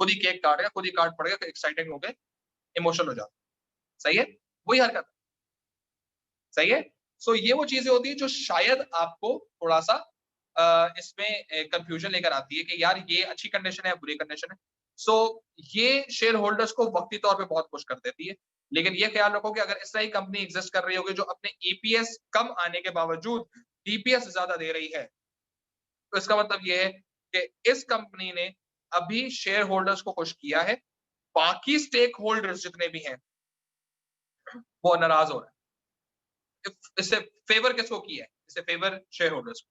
खुद ही केक काट गया, खुद ही काट पड़ गया, एक्साइटेड हो गए, इमोशनल हो जाता, सही है। वही हरकत, सही है। सो ये वो चीजें होती है जो शायद आपको थोड़ा सा इसमें कंफ्यूजन लेकर आती है कि यार ये अच्छी कंडीशन है, बुरी कंडीशन है। सो ये शेयर होल्डर्स को वक्ती तौर पे बहुत खुश कर देती है, लेकिन ये ख्याल रखो कि अगर इस तरह ही कंपनी एग्जिस्ट कर रही होगी जो अपने ईपीएस कम आने के बावजूद डीपीएस ज्यादा दे रही है, तो इसका मतलब ये है कि इस कंपनी ने अभी शेयर होल्डर्स को खुश किया है, बाकी स्टेक होल्डर्स जितने भी हैं वो नाराज हो रहे हैं। इससे फेवर किसको किया है, इससे फेवर शेयर होल्डर्स को,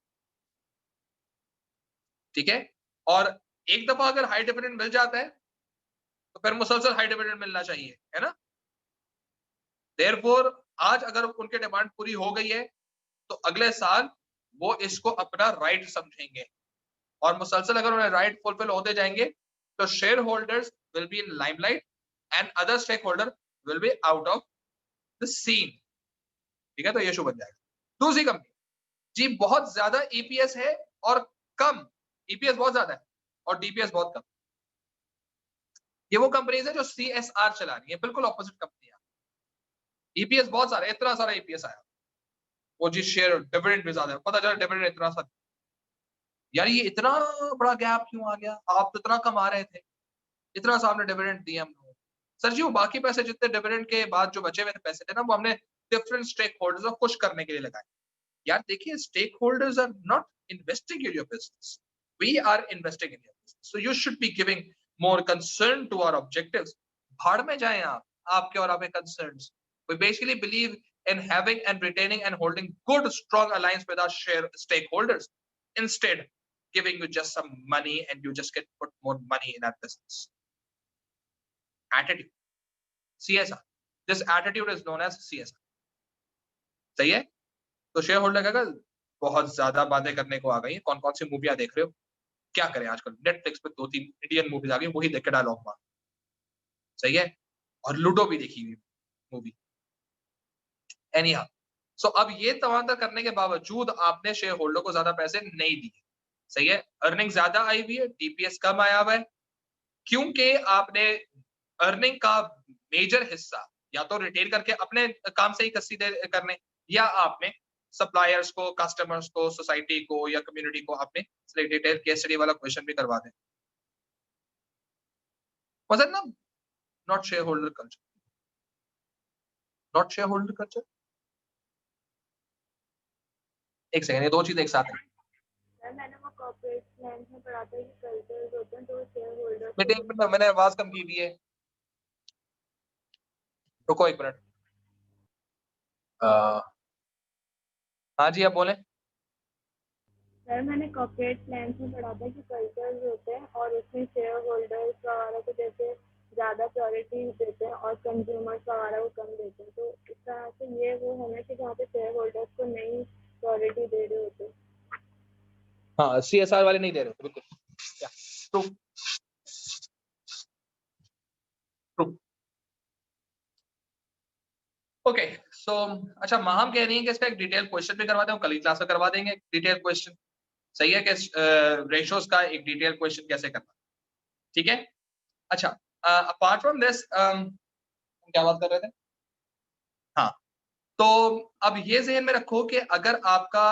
ठीक है। और एक दफा अगर हाई डिविडेंड मिल जाता है तो फिर मुसलसल हाई डिविडेंड मिलना चाहिए, है ना। देयरफॉर आज अगर उनकी डिमांड पूरी हो गई है तो अगले साल वो इसको अपना राइट समझेंगे, और मुसलसल अगर उन्हें राइट फुलफिल होते जाएंगे तो share holders will be in limelight and other stake holder will be out of the scene, ठीक है। तो ये शो बन जाएगा। दूसरी कंपनी जी बहुत ज्यादा ईपीएस है और कम, ईपीएस बहुत ज्यादा है और डीपीएस बहुत कम। ये वो कंपनीज है जो सीएसआर चला रही है, बिल्कुल ऑपोजिट कंपनी है। ईपीएस बहुत सारा, इतना सारा ईपीएस आया, वो जी शेयर डिविडेंड भी ज्यादा है, पता चला डिविडेंड इतना सा, यार ये इतना बड़ा गैप क्यों आ गया, आप तो इतना कमा रहे थे, इतना सा आपने डिविडेंड दिया हम लोगों को। सर जी वो बाकी पैसे जितने डिविडेंड के बाद जो बचे हुए थे पैसे थे ना, वो हमने डिफरेंट स्टेक होल्डर्स को खुश करने के लिए लगाए। यार देखिए stake holders are not investing in your business, we are investing in your business, so you should be giving more concern to our objectives. भाड़ में जाएं आप, आपके और आपके concerns. We basically believe in having and retaining and holding good strong alliance with our share stakeholders, instead giving you just some money and you just get put more money in our business. Attitude, CSR, this attitude is known as CSR, सही है। तो share holder का बहुत ज्यादा बातें करने को आ गई, कौन कौन सी मूवियां देख रहे हो, क्या करें आजकल नेटफ्लिक्स पे 2-3 इंडियन मूवीज आ गई, वही देख के डायलॉग मार, सही है। और लूडो भी देखी हुई मूवी, एनी हाउ। सो अब ये तबादला करने के बावजूद आपने शेयर होल्डर को ज्यादा पैसे नहीं दिए, सही है। अर्निंग ज्यादा आई हुई है, डीपीएस कम आया हुआ है, क्योंकि आपने अर्निंग का मेजर हिस्सा या तो रिटेन करके अपने काम से ही सीधे करने, या आपने सप्लायर्स को, कस्टमर्स को, सोसाइटी को या कम्युनिटी को आपने डिटेल केस स्टडी वाला क्वेश्चन भी करवा दें। Was it not shareholder culture, not shareholder culture? एक सेकंड, ये दो चीजें एक साथ हैं। सर मैंने वो कॉर्पोरेट प्लान में पढ़ा था कि कल्चर्स होते हैं तो शेयर होल्डर्स बेटे एक मिनट, मैंने आवाज कम की हुई है, रुको एक मिनट। हाँ जी आप बोले। सर मैंने कॉर्पोरेट प्लान में पढ़ा था कि कल्चर्स होते हैं और उसमें शेयर होल्डर्स वगैरह को जैसे ज़्यादा प्रायोरिटी देते हैं और कंज्यूमर्स वगैरह को कम देते हैं, तो इस तरह से ये वो होना चाहिए जहाँ पे शेयर होल्डर्स को नहीं प्रायोरिटी दे रहे होते। हाँ सीएसआर वाले नहीं दे रहे बिल्कुल, ट्रू ट्रू। ओके सो अच्छा, माहम कह रही है कि इसका एक डिटेल क्वेश्चन भी करवा दें, कल ही क्लास में करवा देंगे डिटेल क्वेश्चन, सही है। कि रेशोज का एक डिटेल क्वेश्चन कैसे करना, ठीक है। अच्छा अपार्ट फ्रॉम दिस क्या बात कर रहे थे, हाँ। तो अब ये ज़हन में रखो कि अगर आपका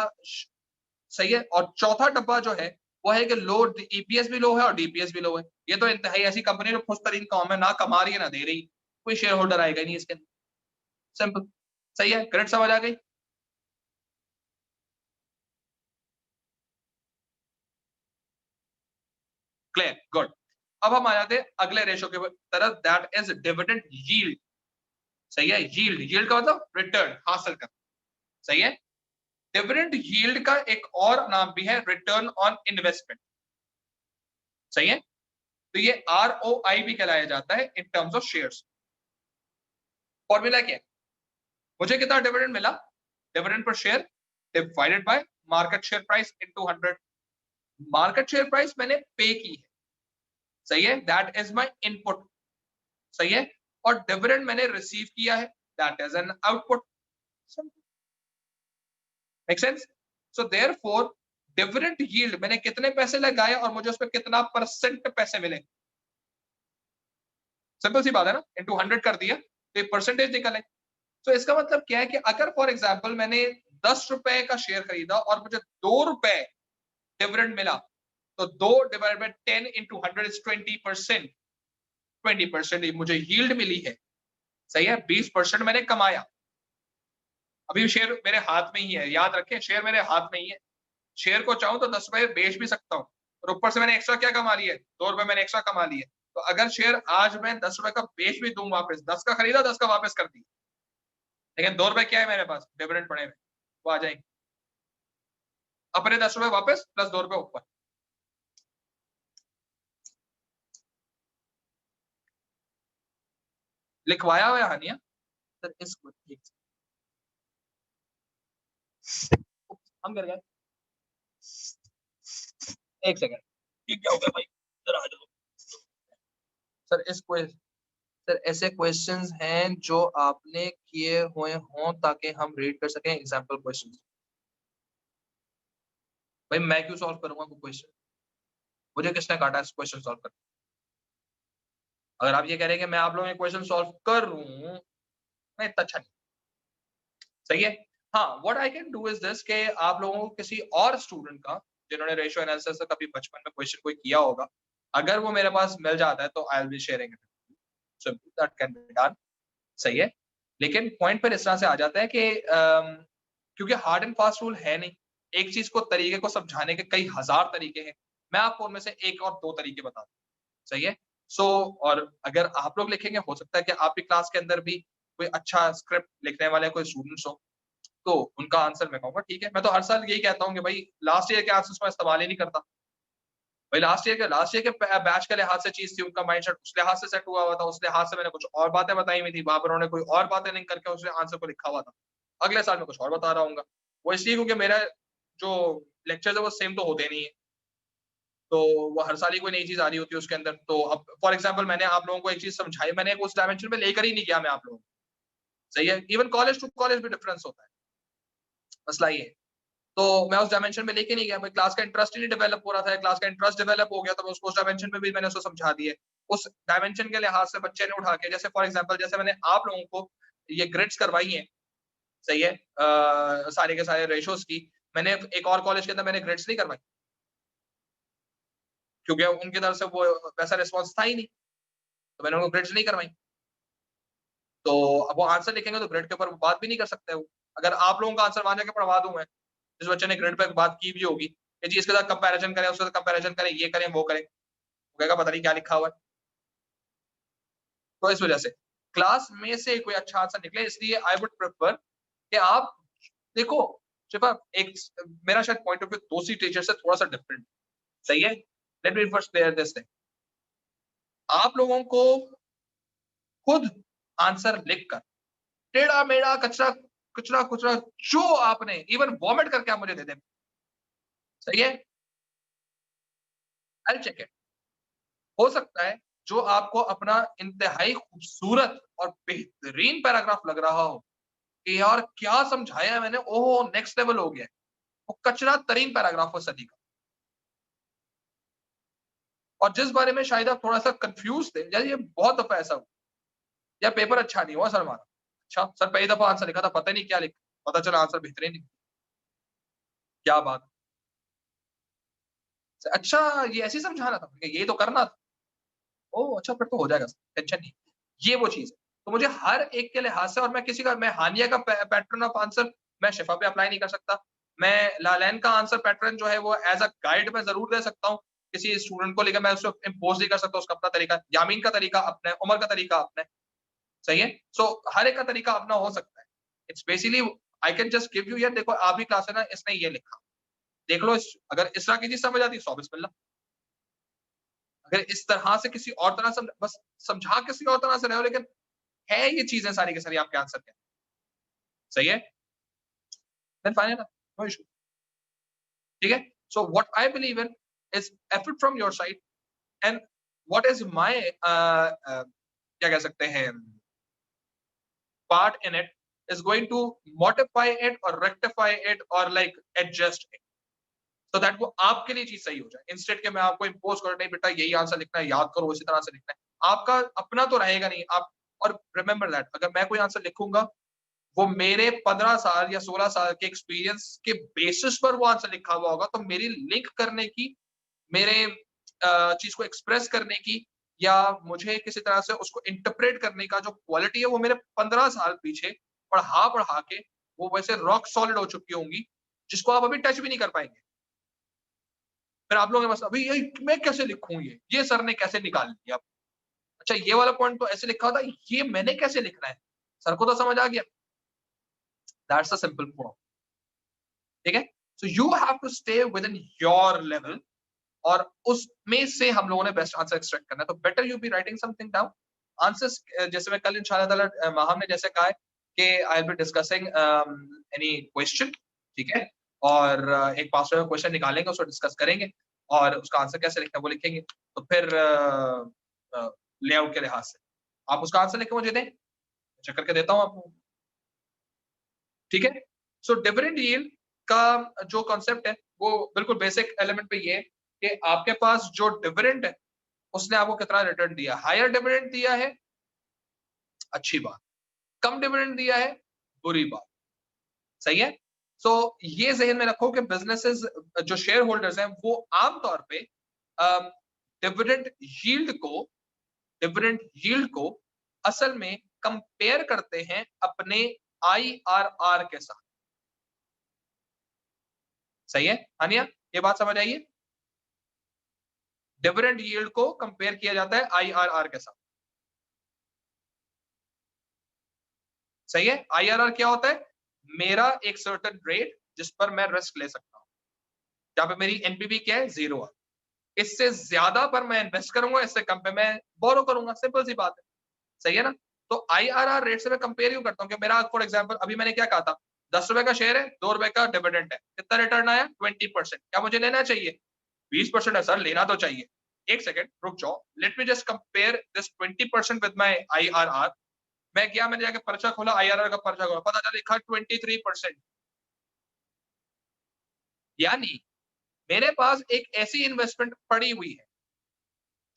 सही है। और चौथा डब्बा जो है वो है कि लो ईपीएस भी लो है और डीपीएस भी लो है। ये तो इंतहाई ऐसी कंपनी जो खुशतरीन काम है, ना कमा रही है ना दे रही, कोई शेयर होल्डर आएगा नहीं इसके अंदर। सिंपल। सही है, करेक्ट समझ आ गई। Clear, good. अब हम आ जाते हैं अगले रेशो के तरफ, दैट इज डिविडेंड यील्ड। सही है, यील्ड, यील्ड का मतलब रिटर्न हासिल करना। सही है। डिविडेंड यील्ड का एक और नाम भी है रिटर्न ऑन इन्वेस्टमेंट। सही है। तो ये आरओआई भी कहलाया जाता है in terms of shares. Formula क्या है? मुझे कितना डिविडेंड मिला, dividend per share divided by market share price into 100। Market share price मैंने पे की है, सही है, दैट इज माय इनपुट। सही है। और डिविडेंड मैंने रिसीव किया है, that is an output. Make sense? So therefore dividend yield, मैंने कितने पैसे लगाए और मुझे उस पर कितना परसेंट पैसे मिले। सिंपल सी बात है ना, इनटू 100 कर दिया तो एक परसेंटेज निकल है। तो इसका मतलब क्या है कि अगर फॉर एग्जांपल मैंने 10 रुपए का शेयर खरीदा और मुझे 2 रुपए डिविडेंड मिला, तो 2 डिवाइड बाय 10 इंटू 100 इज 20%। 20% मुझे यील्ड मिली है। सही है, 20% मैंने कमाया। अभी शेयर मेरे हाथ में ही है, याद रखें, शेयर मेरे हाथ में ही है। शेयर को चाहूं तो 10 रुपए बेच भी सकता हूँ, और ऊपर से मैंने एक्स्ट्रा क्या कमा लिया है, 2 रुपए मैंने एक्स्ट्रा कमा लिए। तो अगर शेयर आज मैं 10 रुपए का बेच भी दूं वापस, 10 का खरीदा 10 का वापस कर दी, लेकिन 2 रुपए क्या है मेरे पास डिविडेंड पड़े हुए, वो आ जाएंगे। अपने 10 रुपए वापस प्लस 2 रुपए ऊपर। लिखवाया हुआ है हानिया सर इसको, हम कर गए। एक सेकंड, ये क्या हो गया भाई, इधर आ जाओ। सर इसको, सर ऐसे क्वेश्चंस हैं जो आपने किए हुए हों ताकि हम रीड कर सकें एग्जांपल क्वेश्चंस। भाई मैं क्यों सॉल्व करूंगा कोई क्वेश्चन, मुझे किसने काटा इस क्वेश्चन सॉल्व कर। अगर आप ये कह रहे हैं कि मैं आप लोगों के क्वेश्चन सॉल्व कर रहा हूं, मैं इतना अच्छा नहीं। सही है। हाँ, what I can do is this के आप लोगों को किसी और स्टूडेंट का जिन्होंने रेशियो एनालिसिस से कभी बचपन में क्वेश्चन कोई किया होगा, अगर वो मेरे पास मिल जाता है तो आई will be sharing it, so that can be done. सही है। लेकिन पॉइंट पर इस तरह से आ जाता है कि क्योंकि हार्ड एंड फास्ट रूल है नहीं, एक चीज को तरीके को समझाने के कई हजार तरीके हैं, मैं आपको उनमें से एक और दो तरीके बता दूं। सही है। सो और अगर आप लोग लिखेंगे, हो सकता है कि आपकी क्लास के अंदर भी कोई अच्छा स्क्रिप्ट लिखने वाले कोई स्टूडेंट्स हो, तो उनका आंसर मैं कहूंगा ठीक है। मैं तो हर साल यही कहता हूँ कि भाई लास्ट ईयर के आंसर्स को इस्तेमाल ही नहीं करता। भाई लास्ट ईयर के बैच के लिहाज से चीज थी, उनका माइंडसेट उस लिहाज से सेट हुआ हुआ था, उस लिहाज से मैंने कुछ और बातें बताई हुई थी, वहां पर उन्होंने कोई और बातें लिंक करके उस आंसर को लिखा हुआ था। अगले साल में कुछ और बता रहा हूँ, वो इसलिए क्योंकि मेरा जो लेक्चर है वो सेम तो होते नहीं है, तो वो हर साल ही कोई नई चीज आ रही होती है उसके अंदर। तो अब फॉर एग्जाम्पल मैंने आप लोगों को एक चीज समझाई, मैंने उस डायमेंशन में लेकर ही नहीं गया मैं आप लोगों को। सही है। इवन कॉलेज टू कॉलेज भी डिफरेंस होता है, मसला ये है। तो मैं उस डायमेंशन में लेके नहीं गया, भाई क्लास का इंटरेस्ट ही नहीं डेवलप हो रहा था, क्लास का इंटरेस्ट डेवलप हो गया तो उसको उस डायमेंशन में भी मैंने उसको समझा दिए। उस डायमेंशन के लिहाज से बच्चे ने उठा के, जैसे फॉर एग्जांपल जैसे मैंने आप लोगों को ये ग्रिड्स करवाई है, सही है, सारे के सारे रेशोज की, मैंने एक और कॉलेज के अंदर मैंने ग्रिड्स नहीं करवाई, क्योंकि उनकी तरफ से वो वैसा रिस्पॉन्स था ही नहीं, तो मैंने उनको ग्रिड्स नहीं करवाई। तो अब वो आंसर लिखेंगे तो ग्रिड के ऊपर बात भी नहीं कर सकते वो। अगर आप लोगों का आंसर मान जाके पढ़वा दूं मैं, जिस बच्चे ने ग्रिड पे बात की भी होगी कि जी इसके साथ कंपैरिजन करें, उसके साथ कंपैरिजन करें, ये करें वो करें, वो कहेगा पता नहीं क्या लिखा हुआ है। तो इस वजह से क्लास में से कोई अच्छा आंसर निकले, इसलिए आई वुड प्रेफर कि आप देखो, सिर्फ एक मेरा शायद पॉइंट ऑफ व्यू दूसरी टीचर से थोड़ा सा डिफरेंट। सही है। Let me first clear this thing, आप लोगों को खुद आंसर लिखकर टेढ़ा मेढ़ा कचरा कुचरा कुचरा जो आपने इवन वॉमिट करके आप मुझे दे दें, सही है, आई चेक इट। हो सकता है जो आपको अपना इंतहाई खूबसूरत और बेहतरीन पैराग्राफ लग रहा हो कि यार क्या समझाया है मैंने, ओहो नेक्स्ट लेवल हो गया, वो कचरा तरीन पैराग्राफ हो सदी का, और जिस बारे में शायद आप थोड़ा सा कंफ्यूज थे, यार ये बहुत दफा ऐसा हुआ, या पेपर अच्छा नहीं हुआ सर हमारा, अच्छा सर पहली दफा आंसर लिखा था, पता नहीं क्या लिखा, पता चला आंसर बेहतरीन नहीं, क्या बात। अच्छा ये ऐसे ही समझाना था, ये तो करना था। ओह! अच्छा फिर तो हो जाएगा, टेंशन नहीं। ये वो चीज़ है। तो मुझे हर एक के लिहाज़ से और मैं हानिया का पैटर्न ऑफ आंसर मैं शिफ़ा पे अप्लाई नहीं कर सकता। मैं लालैन का आंसर पैटर्न जो है वो एज़ अ गाइड मैं ज़रूर दे सकता हूँ। किसी स्टूडेंट को लेकर मैं उसको इम्पोज़ नहीं कर सकता, उसका अपना तरीका है। यामीन का तरीका अपना है, उमर का तरीका अपना है। सही है? सो हर एक का तरीका अपना हो सकता है। It's basically I can just give you यार देखो आप ही क्लास है ना, इसने ये लिखा। देख लो अगर इस तरह की चीज़ समझ आती है सौ बिस्मिल्लाह। अगर इस तरह से किसी और तरह से बस समझा किसी और तरह से रहे हो लेकिन है ये चीज़ें सारी की सारी आपके आंसर के। सही है? देन फाइन है ना, नो इश्यू। ठीक है? So what I believe in is effort from your side and what is my क्या कह सकते हैं part in it is going to modify it or rectify it or like adjust it so that वो आपके लिए चीज सही हो जाए इंस्टेड के मैं आपको इम्पोज कर नहीं बेटा यही आंसर लिखना है याद करो इसी तरह से लिखना है आपका अपना तो रहेगा नहीं आप और रिमेंबर दैट अगर मैं कोई आंसर लिखूंगा वो मेरे 15 साल या 16 साल के एक्सपीरियंस के बेसिस पर वो आंसर लिखा हुआ होगा तो मेरी लिंक करने की मेरे चीज को एक्सप्रेस करने की या मुझे किसी तरह से उसको इंटरप्रेट करने का जो क्वालिटी है वो मेरे 15 साल पीछे पढ़ा पढ़ा के वो वैसे रॉक सॉलिड हो चुकी होंगी जिसको आप अभी टच भी नहीं कर पाएंगे फिर आप लोगों के पास अभी ये मैं कैसे लिखूं ये सर ने कैसे निकाल दिया अच्छा ये वाला पॉइंट तो ऐसे लिखा था ये मैंने कैसे लिखना है सर को तो समझ आ गया दैट्स अ सिंपल पॉइंट ठीक है so you have to stay within your level और उसमें से हम लोगों ने बेस्ट आंसर एक्सट्रैक्ट करना है तो better you be writing something down answers जैसे मैं कल इंशाल्लाह ताला माहम ने जैसे कहा है कि आई will be discussing any question ठीक है और एक पास में क्वेश्चन निकालेंगे उसको डिस्कस करेंगे और उसका आंसर कैसे लिखना है वो लिखेंगे तो फिर लेआउट के लिहाज से आप उसका आंसर लिख के मुझे दें चेक करके देता हूँ आपको ठीक है सो डिविडेंड यील्ड का जो कॉन्सेप्ट है वो बिल्कुल बेसिक एलिमेंट पे ये है कि आपके पास जो डिविडेंड है उसने आपको कितना रिटर्न दिया हायर डिविडेंड दिया है अच्छी बात कम डिविडेंड दिया है बुरी बात सही है सो ये जहन में रखो कि बिजनेसेस जो शेयर होल्डर्स हैं वो आमतौर पे डिविडेंड यील्ड को डिविडेंड यील्ड को असल में कंपेयर करते हैं अपने आईआरआर के साथ सही है हानिया ये बात समझ आइए डिविडेंड यील्ड को कंपेयर किया जाता है आईआरआर के साथ सही है आईआरआर क्या होता है मेरा एक सर्टेन रेट जिस पर मैं रिस्क ले सकता हूं जहां पे मेरी एनपीवी क्या है 0 है इससे ज्यादा पर मैं इन्वेस्ट करूंगा इससे कम पे मैं बोरो करूंगा सिंपल सी बात है सही है ना तो आईआरआर रेट से मैं कंपेयर क्यों करता हूँ कि मेरा फॉर एग्जाम्पल अभी मैंने क्या कहा था 10 रुपए का शेयर है 2 रुपए का डिविडेंड है कितना रिटर्न आया 20% क्या मुझे लेना चाहिए 20% है सर लेना तो चाहिए एक सेकंड रुक जाओ let me just compare this 20% with my IRR मैं गया मैंने जाके पर्चा खोला आईआरआर का पर्चा खोला पता चला लिखा 23% यानी मेरे पास एक ऐसी इन्वेस्टमेंट पड़ी हुई है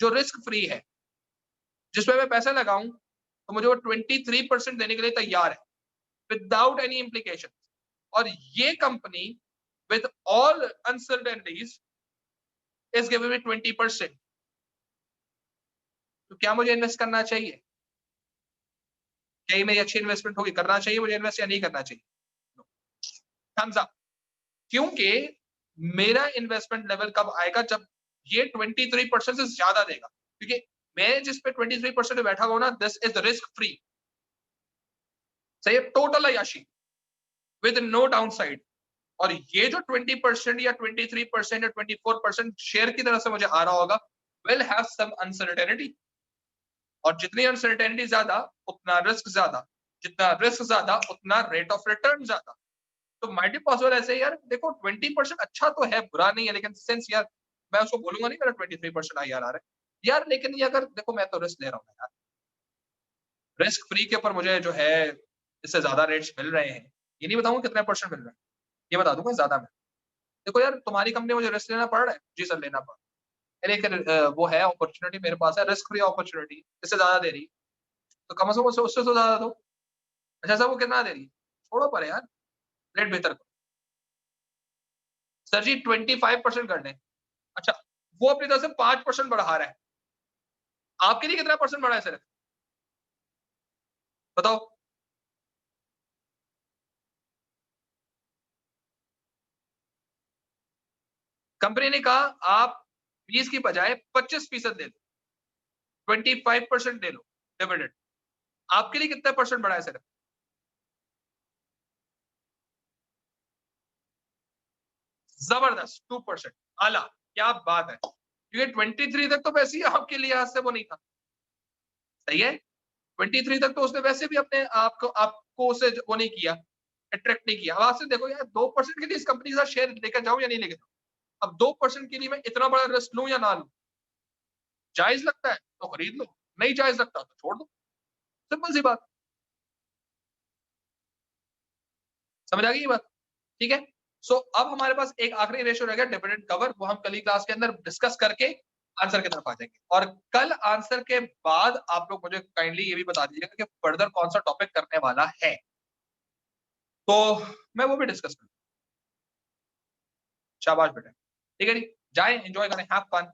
जो रिस्क फ्री है जिसमें मैं पैसा लगाऊं तो मुझे वो 23% देने के लिए तैयार है विदाउट एनी इम्प्लीकेशन और ये company with all uncertainties is giving me 20% तो क्या मुझे इन्वेस्ट करना चाहिए क्या ये मेरी अच्छी इन्वेस्टमेंट होगी करना चाहिए मुझे इन्वेस्ट या नहीं करना चाहिए थम्स अप क्योंकि मेरा इन्वेस्टमेंट लेवल कब आएगा जब ये 23% से ज्यादा देगा क्योंकि मैं जिस पे 23% बैठा हुआ ना दिस इज रिस्क फ्री सही है टोटल अयाशी विद नो डाउन साइड और ये जो 20% या 23% या 24% शेयर की तरफ से मुझे आ रहा होगा विल हैव सम अनसर्टेनिटी और जितनी अनसर्टेनिटी ज्यादा उतना रिस्क ज्यादा जितना रिस्क ज्यादा उतना रेट ऑफ रिटर्न ज्यादा तो माइट बी पॉसिबल ऐसे यार देखो 20% अच्छा तो है बुरा नहीं है लेकिन सिंस यार मैं उसको बोलूंगा नहीं मेरा 23% आई आ रहा है यार लेकिन ये अगर देखो मैं तो रिस्क ले रहा हूँ यार रिस्क फ्री के ऊपर मुझे जो है इससे ज्यादा रेट्स मिल रहे हैं ये नहीं बताऊंगा कितने परसेंट मिल रहे हैं ये बता दूंगा ज्यादा में देखो यार तुम्हारी कंपनी मुझे रिस्क लेना पड़ रहा है जी सर लेना पड़ रहा है लेकिन वो है अपॉर्चुनिटी मेरे पास है रिस्क फ्री अपॉर्चुनिटी इससे ज्यादा दे रही है तो कम से कम उससे तो ज्यादा दो अच्छा सर वो कितना दे रही है छोड़ो पर यार रेट बेहतर करो सर जी 25% कर दें अच्छा, वो अपनी तरफ से 5% बढ़ा रहा है, आपके लिए कितना परसेंट बढ़ा है सिर्फ? बताओ। कंपनी ने कहा आप 20 की बजाय 25% दे दो, 25% दे लो डिविडेंड, आपके लिए कितना परसेंट बढ़ा है सिर्फ? जबरदस्त 2%, आला, क्या बात है, क्योंकि 23 तक तो वैसे ही आपके लिए आज से वो नहीं था, सही है। 23 तक तो उसने वैसे भी अपने आपको उसे वो नहीं किया, अट्रैक्ट नहीं किया। अब आपसे देखो यार, 2% के लिए इस कंपनी के साथ शेयर लेकर जाऊं या नहीं लेकर जाऊं? अब 2% के लिए मैं इतना बड़ा रिस्क लूं या ना लूं? जायज लगता है तो खरीद लो, नहीं जायज लगता तो छोड़ दो, सिंपल सी बात। समझ आ गई ये बात? ठीक है। सो अब हमारे पास एक आखिरी रेशियो रह गया डिविडेंड कवर, वो हम कल ही क्लास के अंदर डिस्कस करके आंसर की तरफ आ जाएंगे। और कल आंसर के बाद आप लोग मुझे काइंडली ये भी बता दीजिएगा कि फर्दर कौन सा टॉपिक करने वाला है, तो मैं वो भी डिस्कस करूँ। शाबाश बेटा, ठीक है जी, जाए एंजॉय करें, हैव फन।